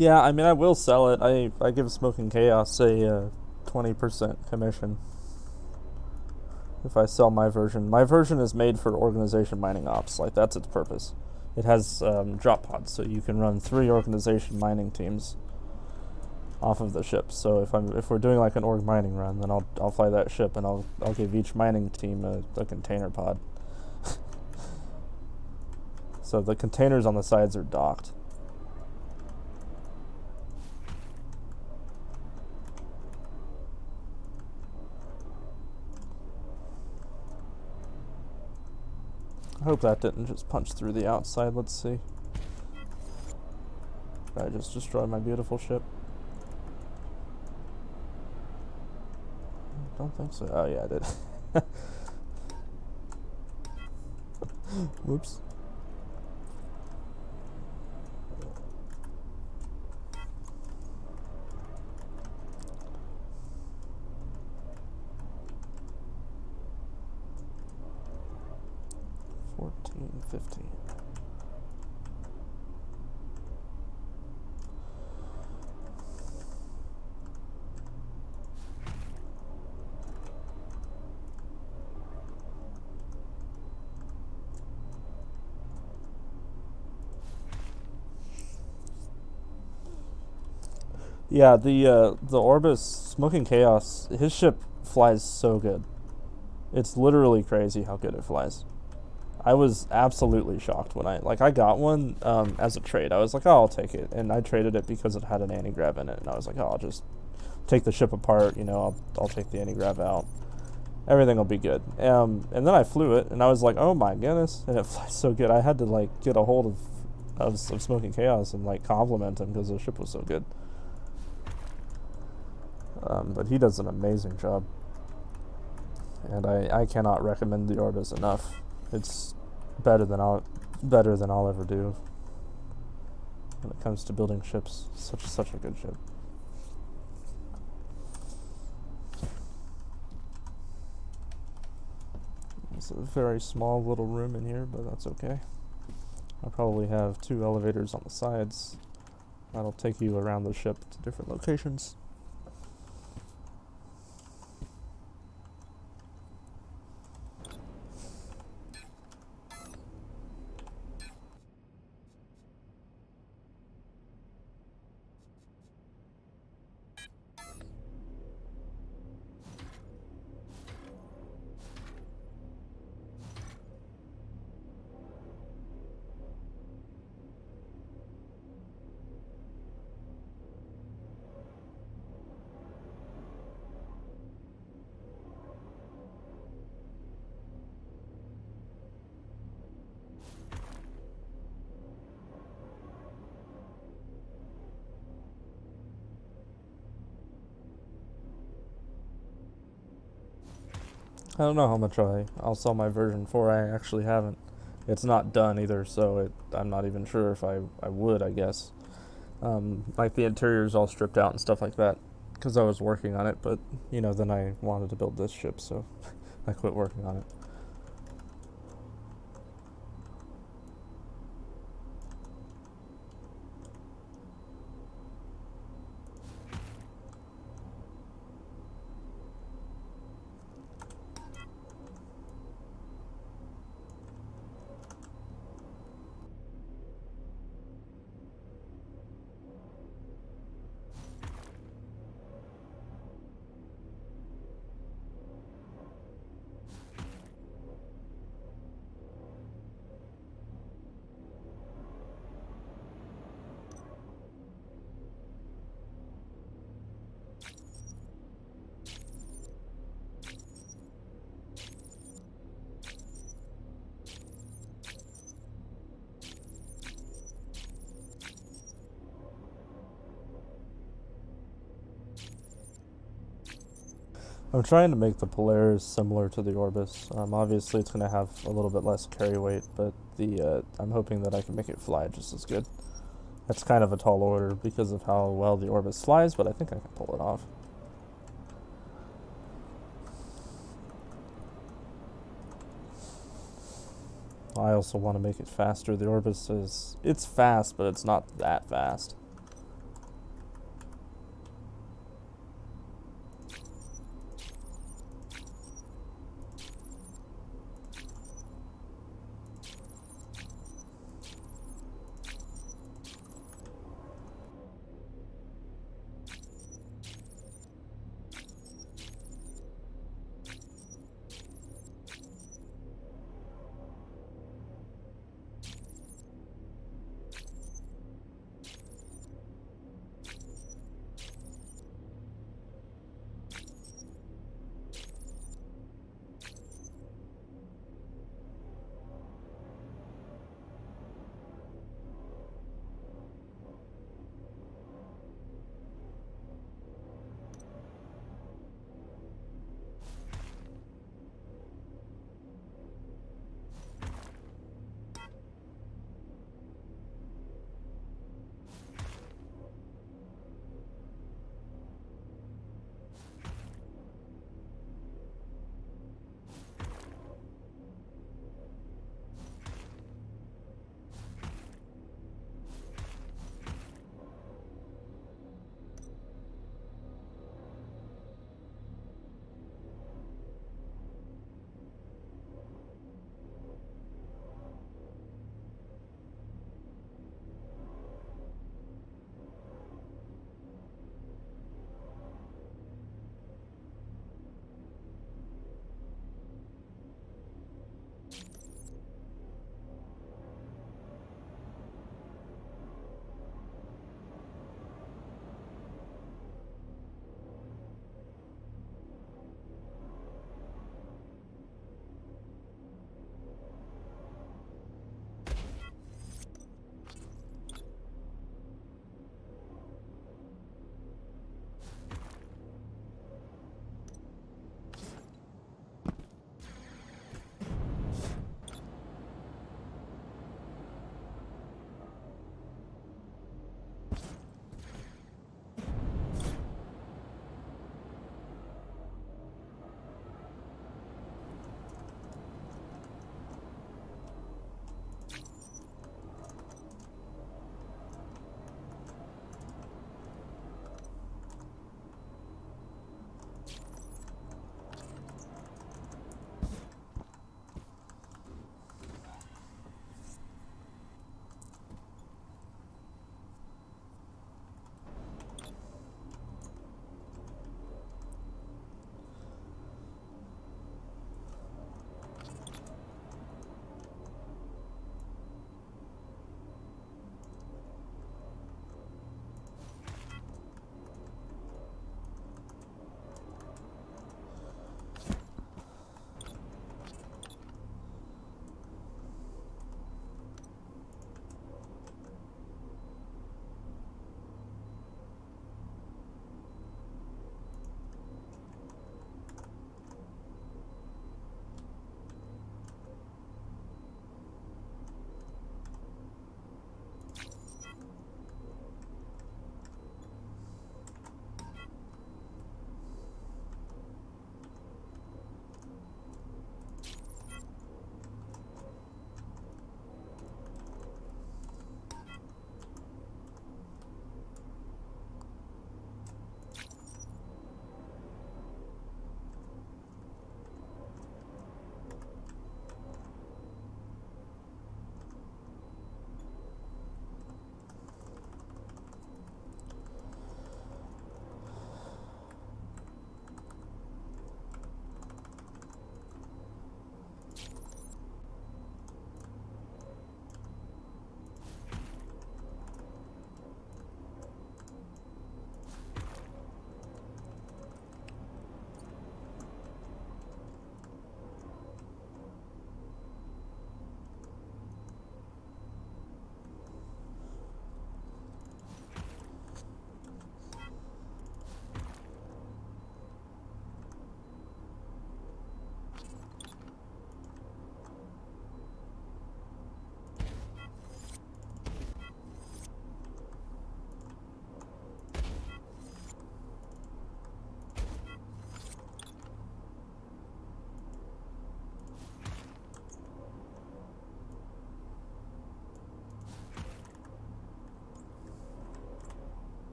Yeah, I mean, I will sell it. I give Smoking Chaos a 20% commission if I sell my version. My version is made for organization mining ops. Like, that's its purpose. It has drop pods, so you can run 3 organization mining teams off of the ship. So if we're doing like an org mining run, then I'll fly that ship and I'll give each mining team a container pod. So the containers on the sides are docked. I hope that didn't just punch through the outside. Let's see. Did I just destroy my beautiful ship? I don't think so. Oh yeah, I did. Whoops. $14, $15. Yeah, the Orbis Smoking Chaos, his ship flies so good. It's literally crazy how good it flies. I was absolutely shocked when I got one as a trade. I was like, oh, I'll take it, and I traded it because it had an anti-grav in it, and I was like, oh, I'll just take the ship apart. You know, I'll take the anti-grav out. Everything will be good. And then I flew it, and I was like, oh my goodness, and it flies so good. I had to like get a hold of Smoking Chaos and like compliment him because the ship was so good. But he does an amazing job, and I cannot recommend the Orbis enough. It's better than I'll ever do when it comes to building ships. Such a good ship. It's a very small little room in here, but that's okay. I'll probably have 2 elevators on the sides. That'll take you around the ship to different locations. I don't know how much I'll sell my version for. I actually haven't. It's not done either, so I'm not even sure if I would, I guess. Like the interior's all stripped out and stuff like that because I was working on it, but you know, then I wanted to build this ship, so I quit working on it. I'm trying to make the Polaris similar to the Orbis. Obviously, it's going to have a little bit less carry weight, but I'm hoping that I can make it fly just as good. That's kind of a tall order because of how well the Orbis flies, but I think I can pull it off. I also want to make it faster. The Orbis it's fast, but it's not that fast.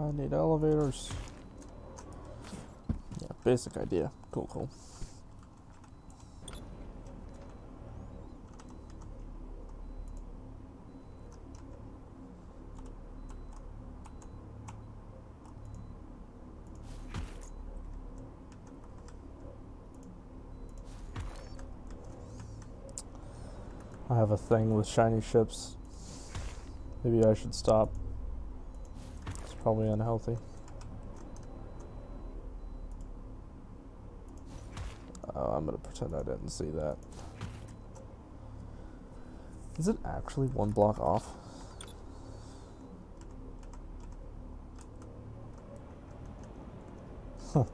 I need elevators. Yeah, basic idea. Cool, cool. I have a thing with shiny ships. Maybe I should stop. It's probably unhealthy. Oh, I'm gonna pretend I didn't see that. Is it actually one block off? Huh.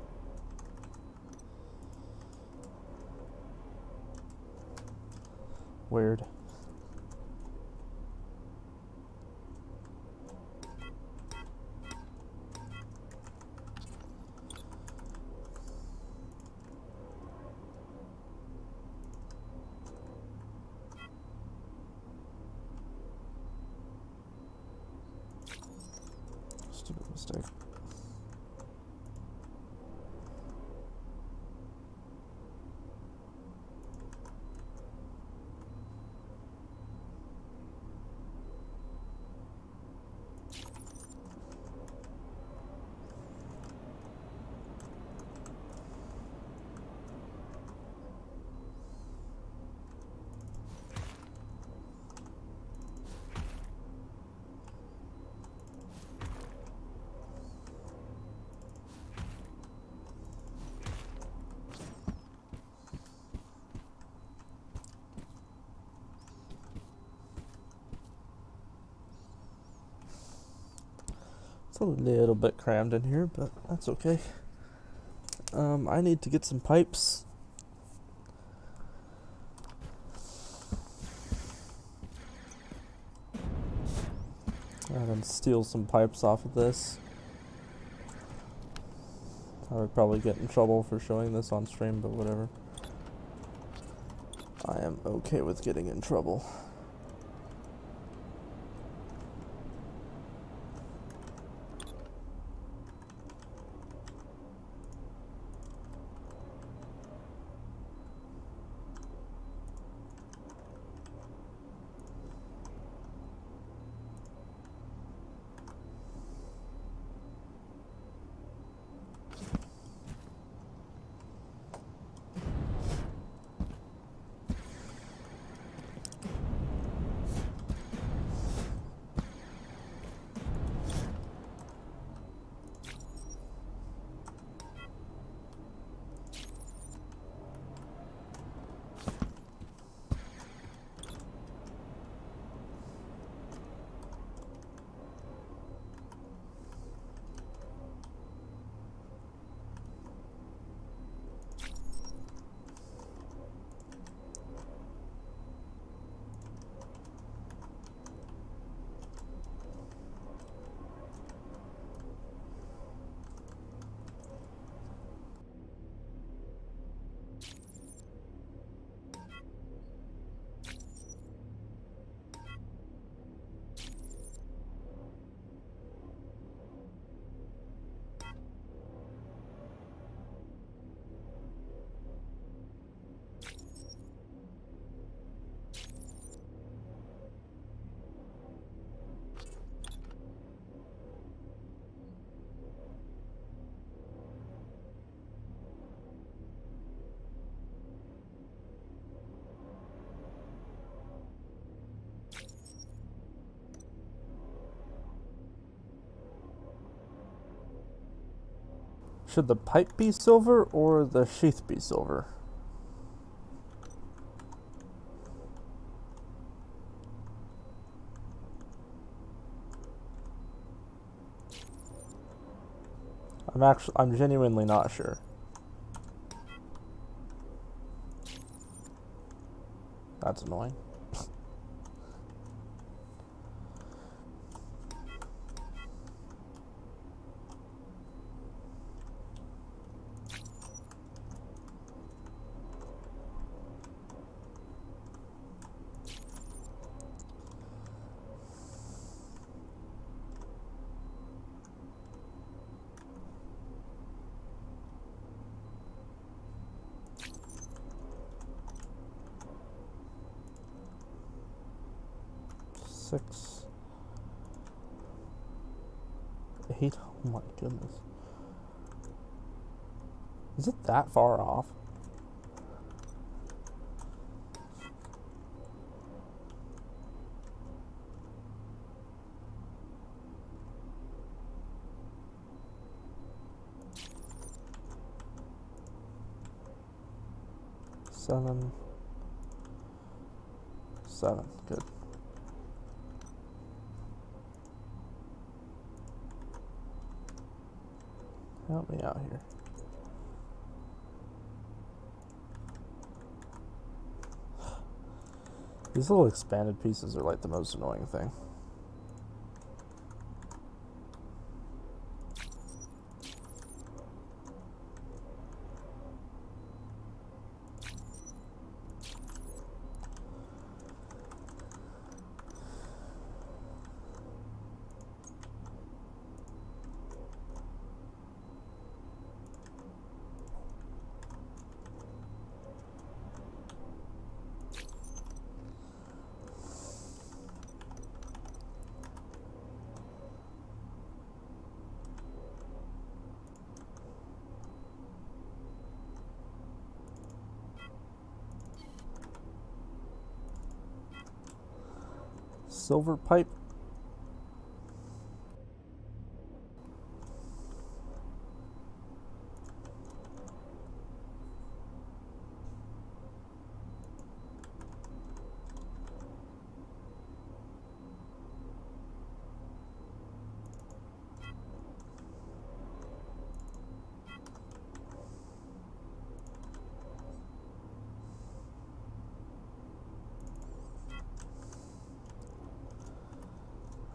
Weird. Stupid mistake. It's a little bit crammed in here, but that's okay. I need to get some pipes. And then steal some pipes off of this. I would probably get in trouble for showing this on stream, but whatever. I am okay with getting in trouble. Should the pipe be silver or the sheath be silver? I'm genuinely not sure. That's annoying. 6, 8. Oh my goodness. Is it that far off? Seven. Good. Help me out here. These little expanded pieces are like the most annoying thing. Silver pipe.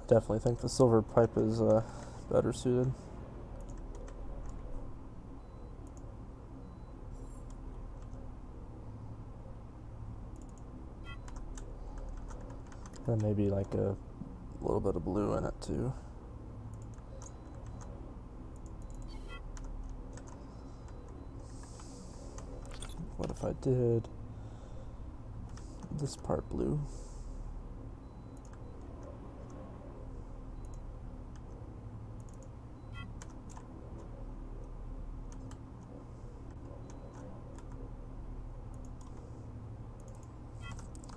Definitely think the silver pipe is better suited. And maybe like a little bit of blue in it too. What if I did this part blue?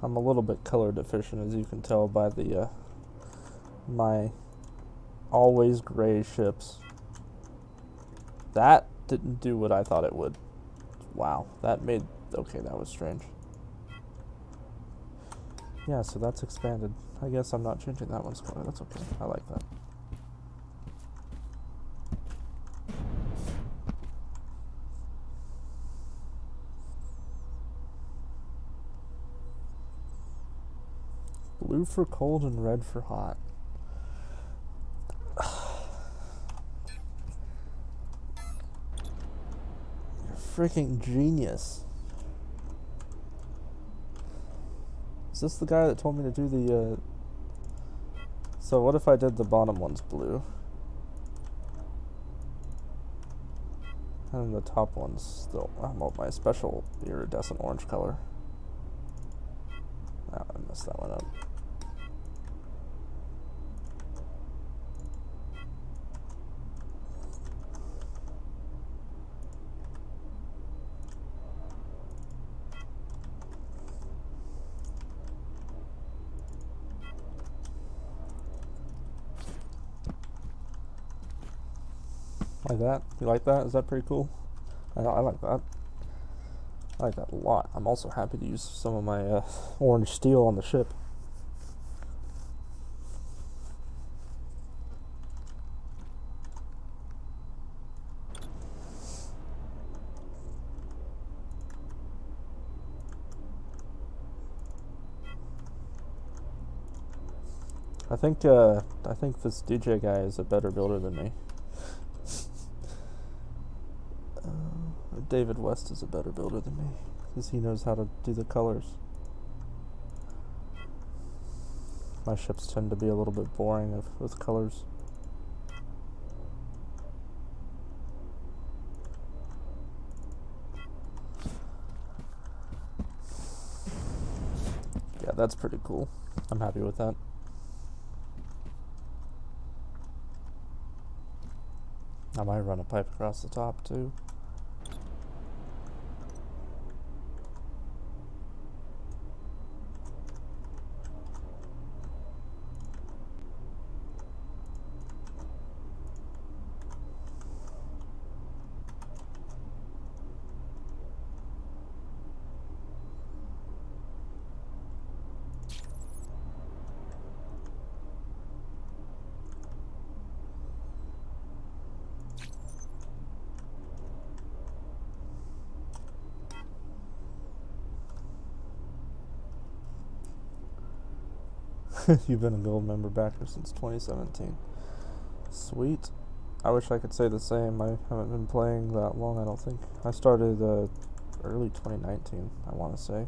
I'm a little bit color deficient, as you can tell by the my always gray ships. That didn't do what I thought it would. Wow, that made... okay, that was strange. Yeah, so that's expanded. I guess I'm not changing that one's color. That's okay. I like that. Blue for cold and red for hot. You're freaking genius. Is this the guy that told me to do the, So what if I did the bottom one's blue? And the top one's still, my special iridescent orange color. Oh, I messed that one up. Like that? You like that? Is that pretty cool? I like that. I like that a lot. I'm also happy to use some of my orange steel on the ship. I think this DJ guy is a better builder than me. David West is a better builder than me because he knows how to do the colors. My ships tend to be a little bit boring with colors. Yeah, that's pretty cool. I'm happy with that. I might run a pipe across the top too. You've been a gold member backer since 2017. Sweet. I wish I could say the same. I haven't been playing that long, I don't think. I started early 2019, I want to say.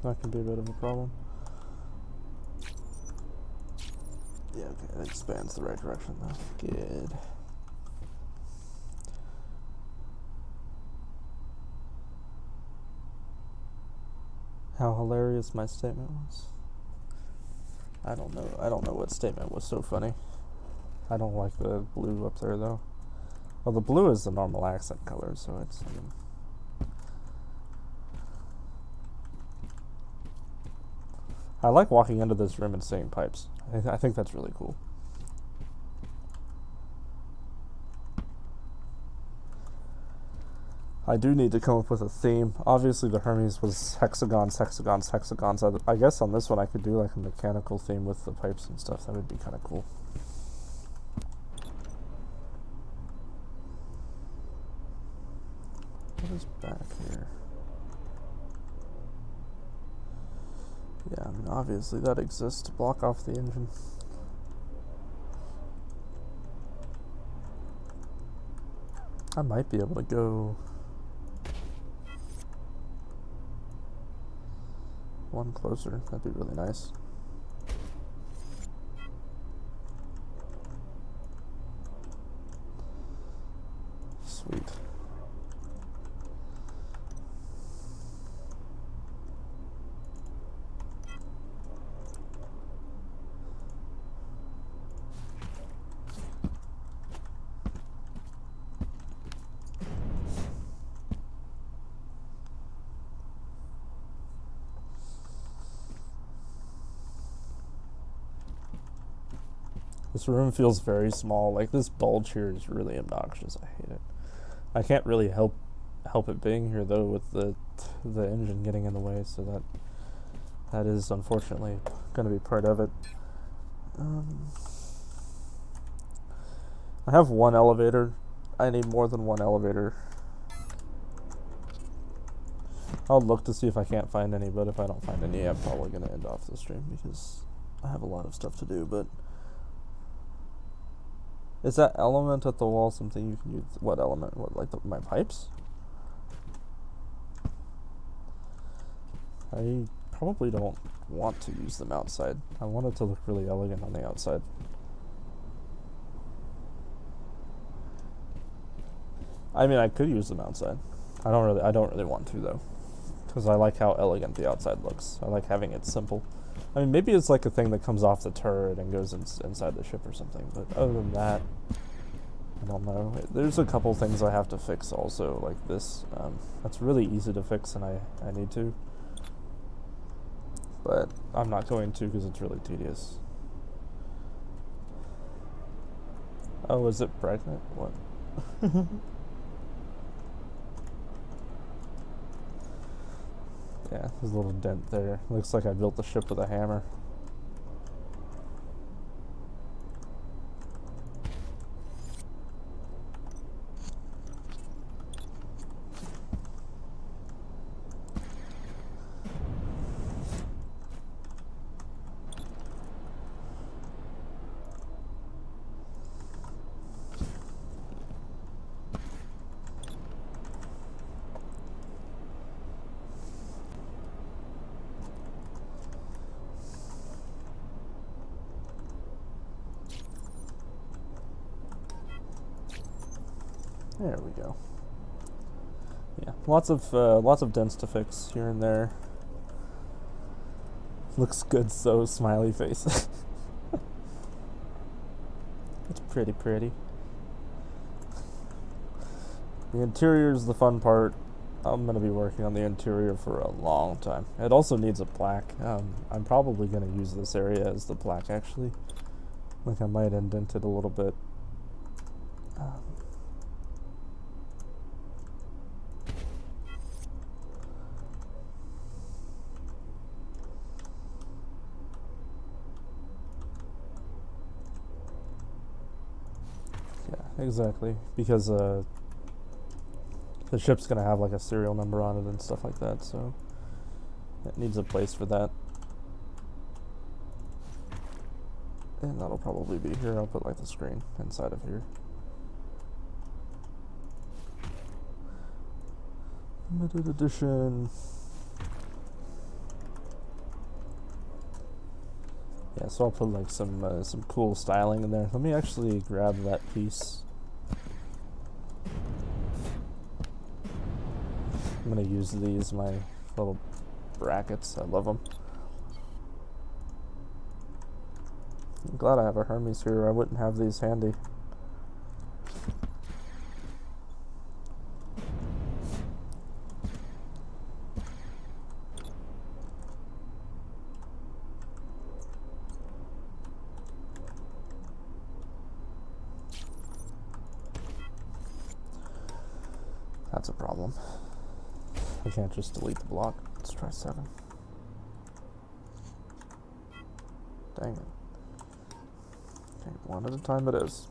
That could be a bit of a problem. Yeah, okay, it expands the right direction though. Good. How hilarious my statement was. I don't know what statement was so funny. I don't like the blue up there though. Well, the blue is the normal accent color, so it's, I like walking into this room and seeing pipes. I think that's really cool. I do need to come up with a theme. Obviously the Hermes was hexagons. I guess on this one I could do like a mechanical theme with the pipes and stuff. That would be kind of cool. What is back here? Yeah, I mean, obviously that exists to block off the engine. I might be able to go one closer. That'd be really nice. Sweet. This room feels very small. Like, this bulge here is really obnoxious. I hate it. I can't really help it being here though, with the engine getting in the way, so that is unfortunately going to be part of it. I have one elevator. I need more than one elevator. I'll look to see if I can't find any, but if I don't find any, I'm probably going to end off the stream because I have a lot of stuff to do. But is that element at the wall something you can use? What element? What, like my pipes? I probably don't want to use them outside. I want it to look really elegant on the outside. I mean, I could use them outside. I don't really want to though, because I like how elegant the outside looks. I like having it simple. I mean, maybe it's like a thing that comes off the turret and goes inside the ship or something, but other than that, I don't know. There's a couple things I have to fix also, like this. That's really easy to fix, and I need to. But I'm not going to because it's really tedious. Oh, is it pregnant? What? Yeah, there's a little dent there. Looks like I built the ship with a hammer. There we go. Yeah, lots of dents to fix here and there. Looks good, so smiley face. It's pretty. The interior is the fun part. I'm going to be working on the interior for a long time. It also needs a plaque. I'm probably going to use this area as the plaque, actually. Like, I might indent it a little bit. Yeah, exactly. Because the ship's going to have, like, a serial number on it and stuff like that, so it needs a place for that. And that'll probably be here. I'll put, like, the screen inside of here. Limited edition. Yeah, so I'll put, like, some cool styling in there. Let me actually grab that piece. I'm gonna use these, my little brackets. I love them. I'm glad I have a Hermes here. I wouldn't have these handy. That's a problem. I can't just delete the block. Let's try 7. Dang it. Okay, one at a time it is.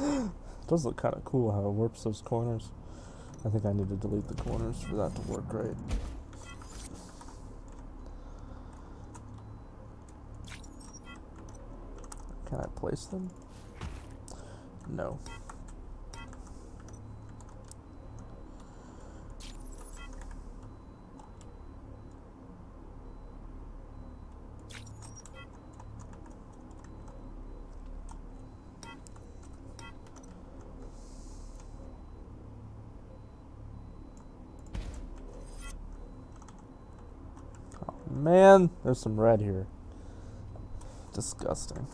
It does look kind of cool how it warps those corners. I think I need to delete the corners for that to work right. Can I place them? No. Man, there's some red here. Disgusting.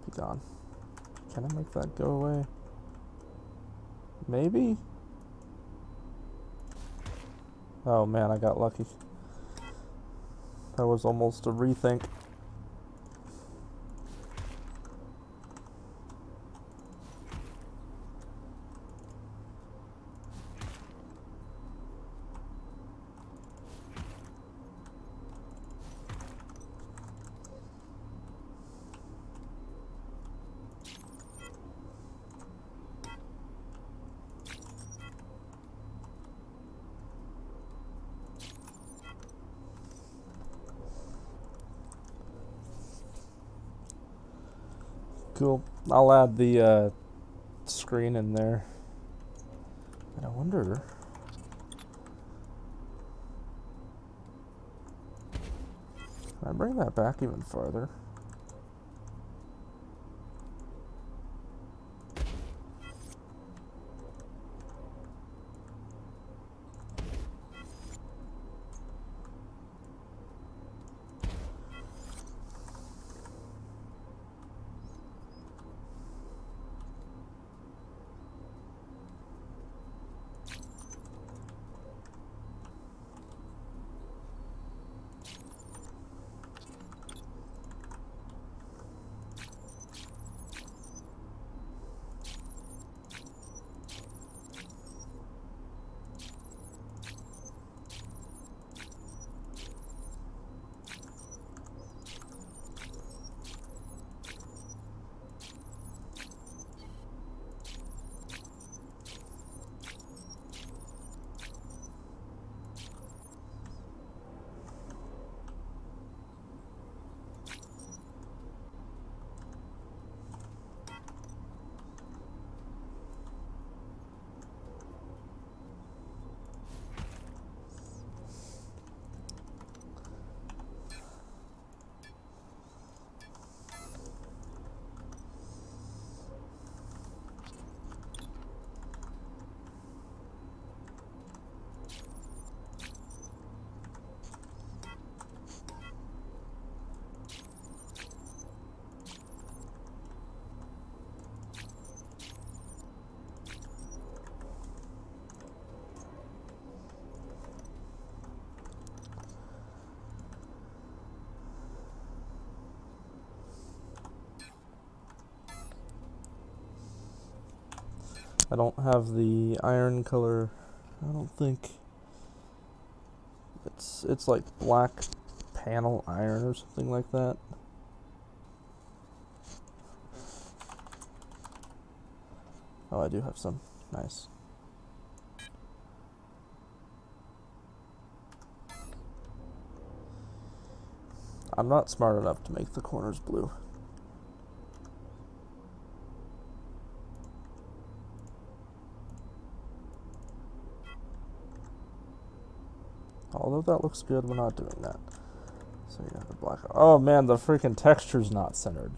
Be gone. Can I make that go away? Maybe? Oh man, I got lucky. That was almost a rethink. Cool. I'll add the screen in there. And I wonder... Can I bring that back even farther? I don't have the iron color. I don't think it's like black panel iron or something like that. Oh, I do have some. Nice. I'm not smart enough to make the corners blue. Although that looks good, we're not doing that. So you have the black. Oh man, the freaking texture's not centered.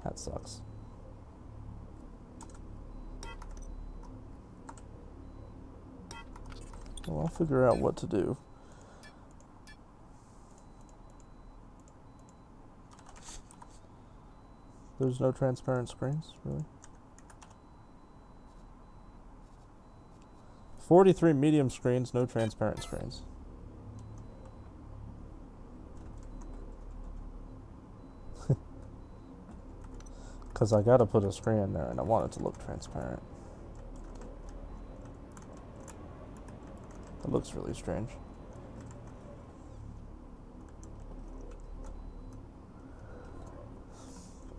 That sucks. Well, I'll figure out what to do. There's no transparent screens, really? 43 medium screens, no transparent screens. Because I gotta put a screen in there and I want it to look transparent. It looks really strange.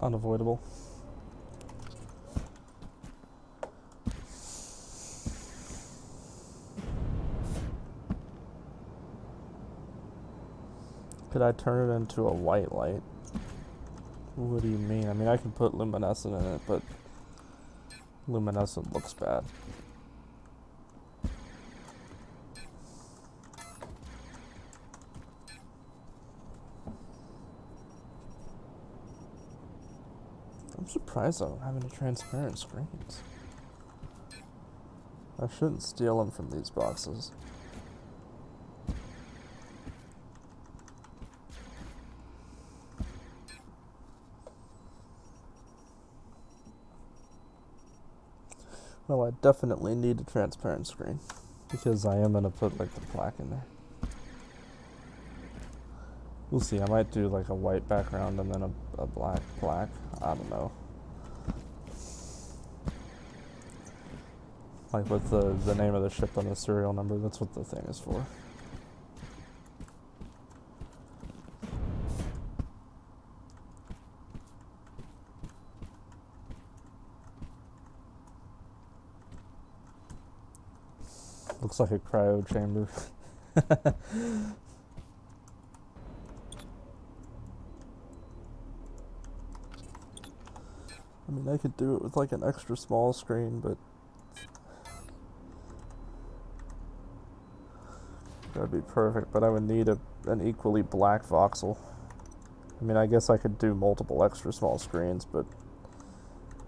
Unavoidable. Could I turn it into a white light? What do you mean? I mean, I can put luminescent in it, but luminescent looks bad. I'm surprised I don't have any transparent screens. I shouldn't steal them from these boxes. Well, I definitely need a transparent screen because I am gonna put like the black in there. We'll see. I might do like a white background and then a black. I don't know. Like with the name of the ship and the serial number. That's what the thing is for. Looks like a cryo chamber. I mean, I could do it with like an extra small screen, but That'd be perfect, but I would need an equally black voxel. I mean, I guess I could do multiple extra small screens, but,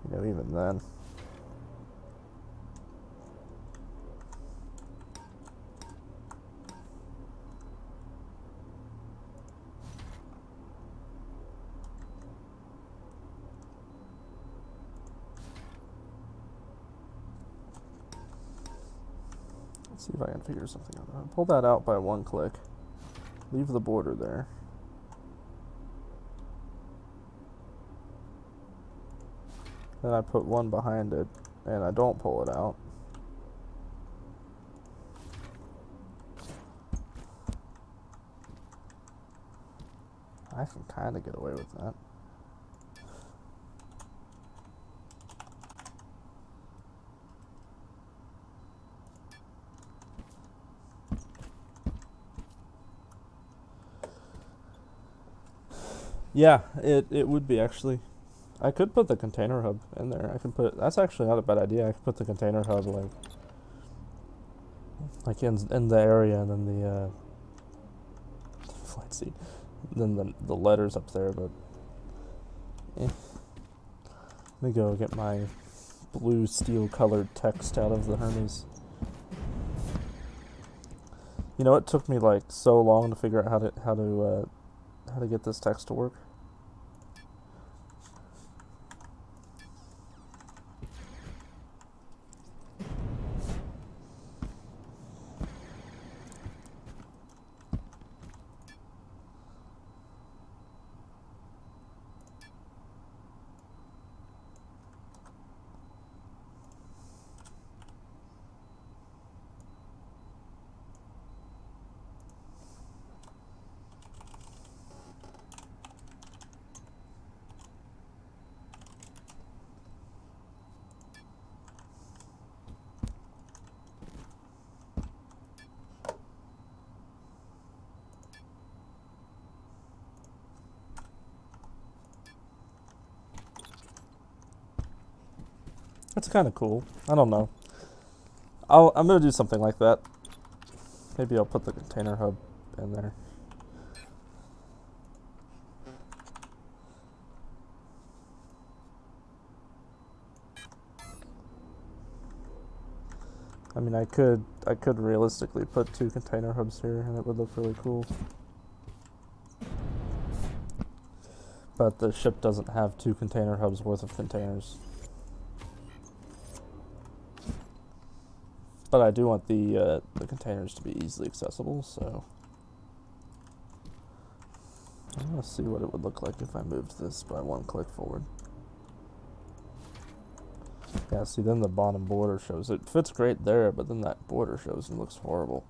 you know, even then. Let's see if I can figure something out. Pull that out by one click. Leave the border there. Then I put one behind it, and I don't pull it out. I can kind of get away with that. Yeah, it would be actually. I could put the container hub in there. I could put, that's actually not a bad idea. I could put the container hub like in the area, and then the flight seat, then the letters up there. But let me go get my blue steel colored text out of the Hermes. You know, it took me like so long to figure out how to get this text to work. That's kind of cool. I don't know. I'm gonna do something like that. Maybe I'll put the container hub in there. I mean, I could realistically put 2 container hubs here, and it would look really cool. But the ship doesn't have 2 container hubs worth of containers. But I do want the containers to be easily accessible, so I'm gonna see what it would look like if I moved this by one click forward. Yeah, see, then the bottom border shows. It fits great there, but then that border shows and looks horrible.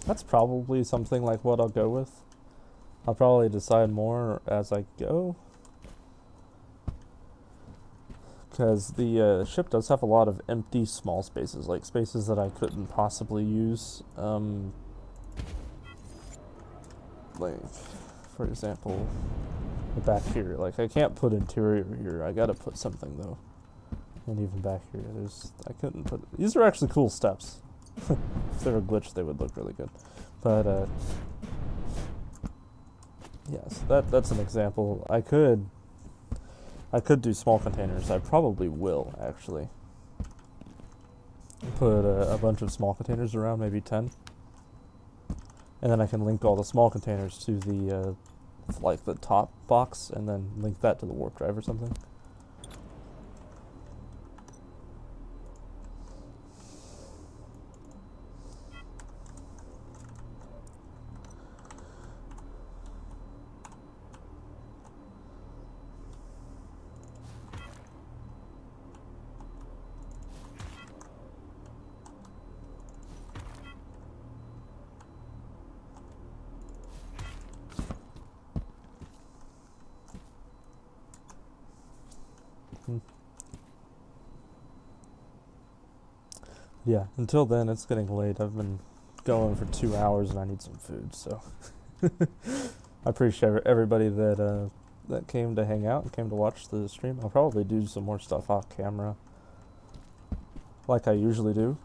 That's probably something like what I'll go with. I'll probably decide more as I go. Because the ship does have a lot of empty small spaces, like spaces that I couldn't possibly use. Like, for example, back here. Like, I can't put interior here. I gotta put something, though. And even back here, I couldn't put... These are actually cool steps. If they were glitched, they would look really good. But, yes, that's an example. I could do small containers. I probably will, actually. Put a bunch of small containers around, maybe 10. And then I can link all the small containers to the, like, the top box, and then link that to the warp drive or something. yeah, until then, it's getting late. I've been going for 2 hours and I need some food, so I appreciate everybody that came to hang out and came to watch the stream. I'll probably do some more stuff off camera, like I usually do.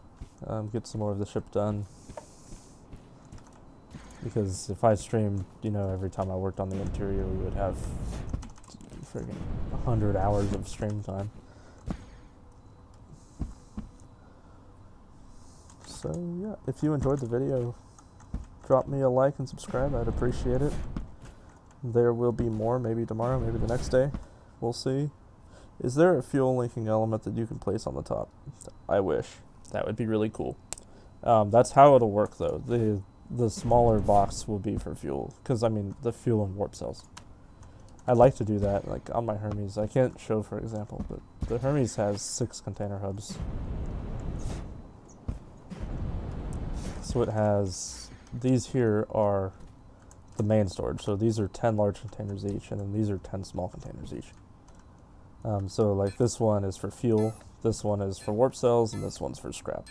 Get some more of the ship done. Because if I streamed, every time I worked on the interior, we would have friggin' 100 hours of stream time. So yeah, if you enjoyed the video, drop me a like and subscribe. I'd appreciate it. There will be more, maybe tomorrow, maybe the next day. We'll see. Is there a fuel linking element that you can place on the top? I wish. That would be really cool. That's how it'll work, though. The smaller box will be for fuel, because, the fuel and warp cells. I like to do that, like, on my Hermes. I can't show, for example, but the Hermes has 6 container hubs. So it has, these here are the main storage. So these are 10 large containers each, and then these are 10 small containers each. So like this one is for fuel, this one is for warp cells, and this one's for scrap.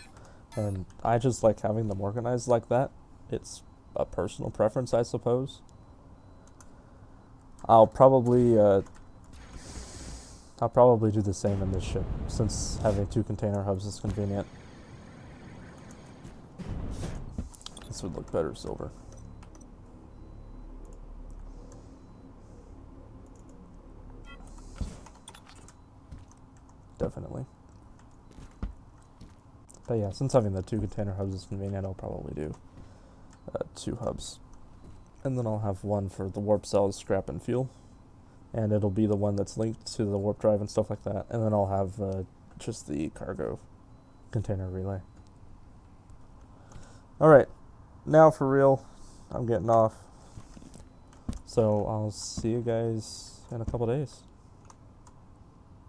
And I just like having them organized like that. It's a personal preference, I suppose. I'll probably do the same in this ship, since having 2 container hubs is convenient. This would look better silver. Definitely. But yeah, since having the 2 container hubs is convenient, I'll probably do 2 hubs. And then I'll have one for the warp cells, scrap, and fuel. And it'll be the one that's linked to the warp drive and stuff like that. And then I'll have just the cargo container relay. Alright, now for real, I'm getting off. So I'll see you guys in a couple days.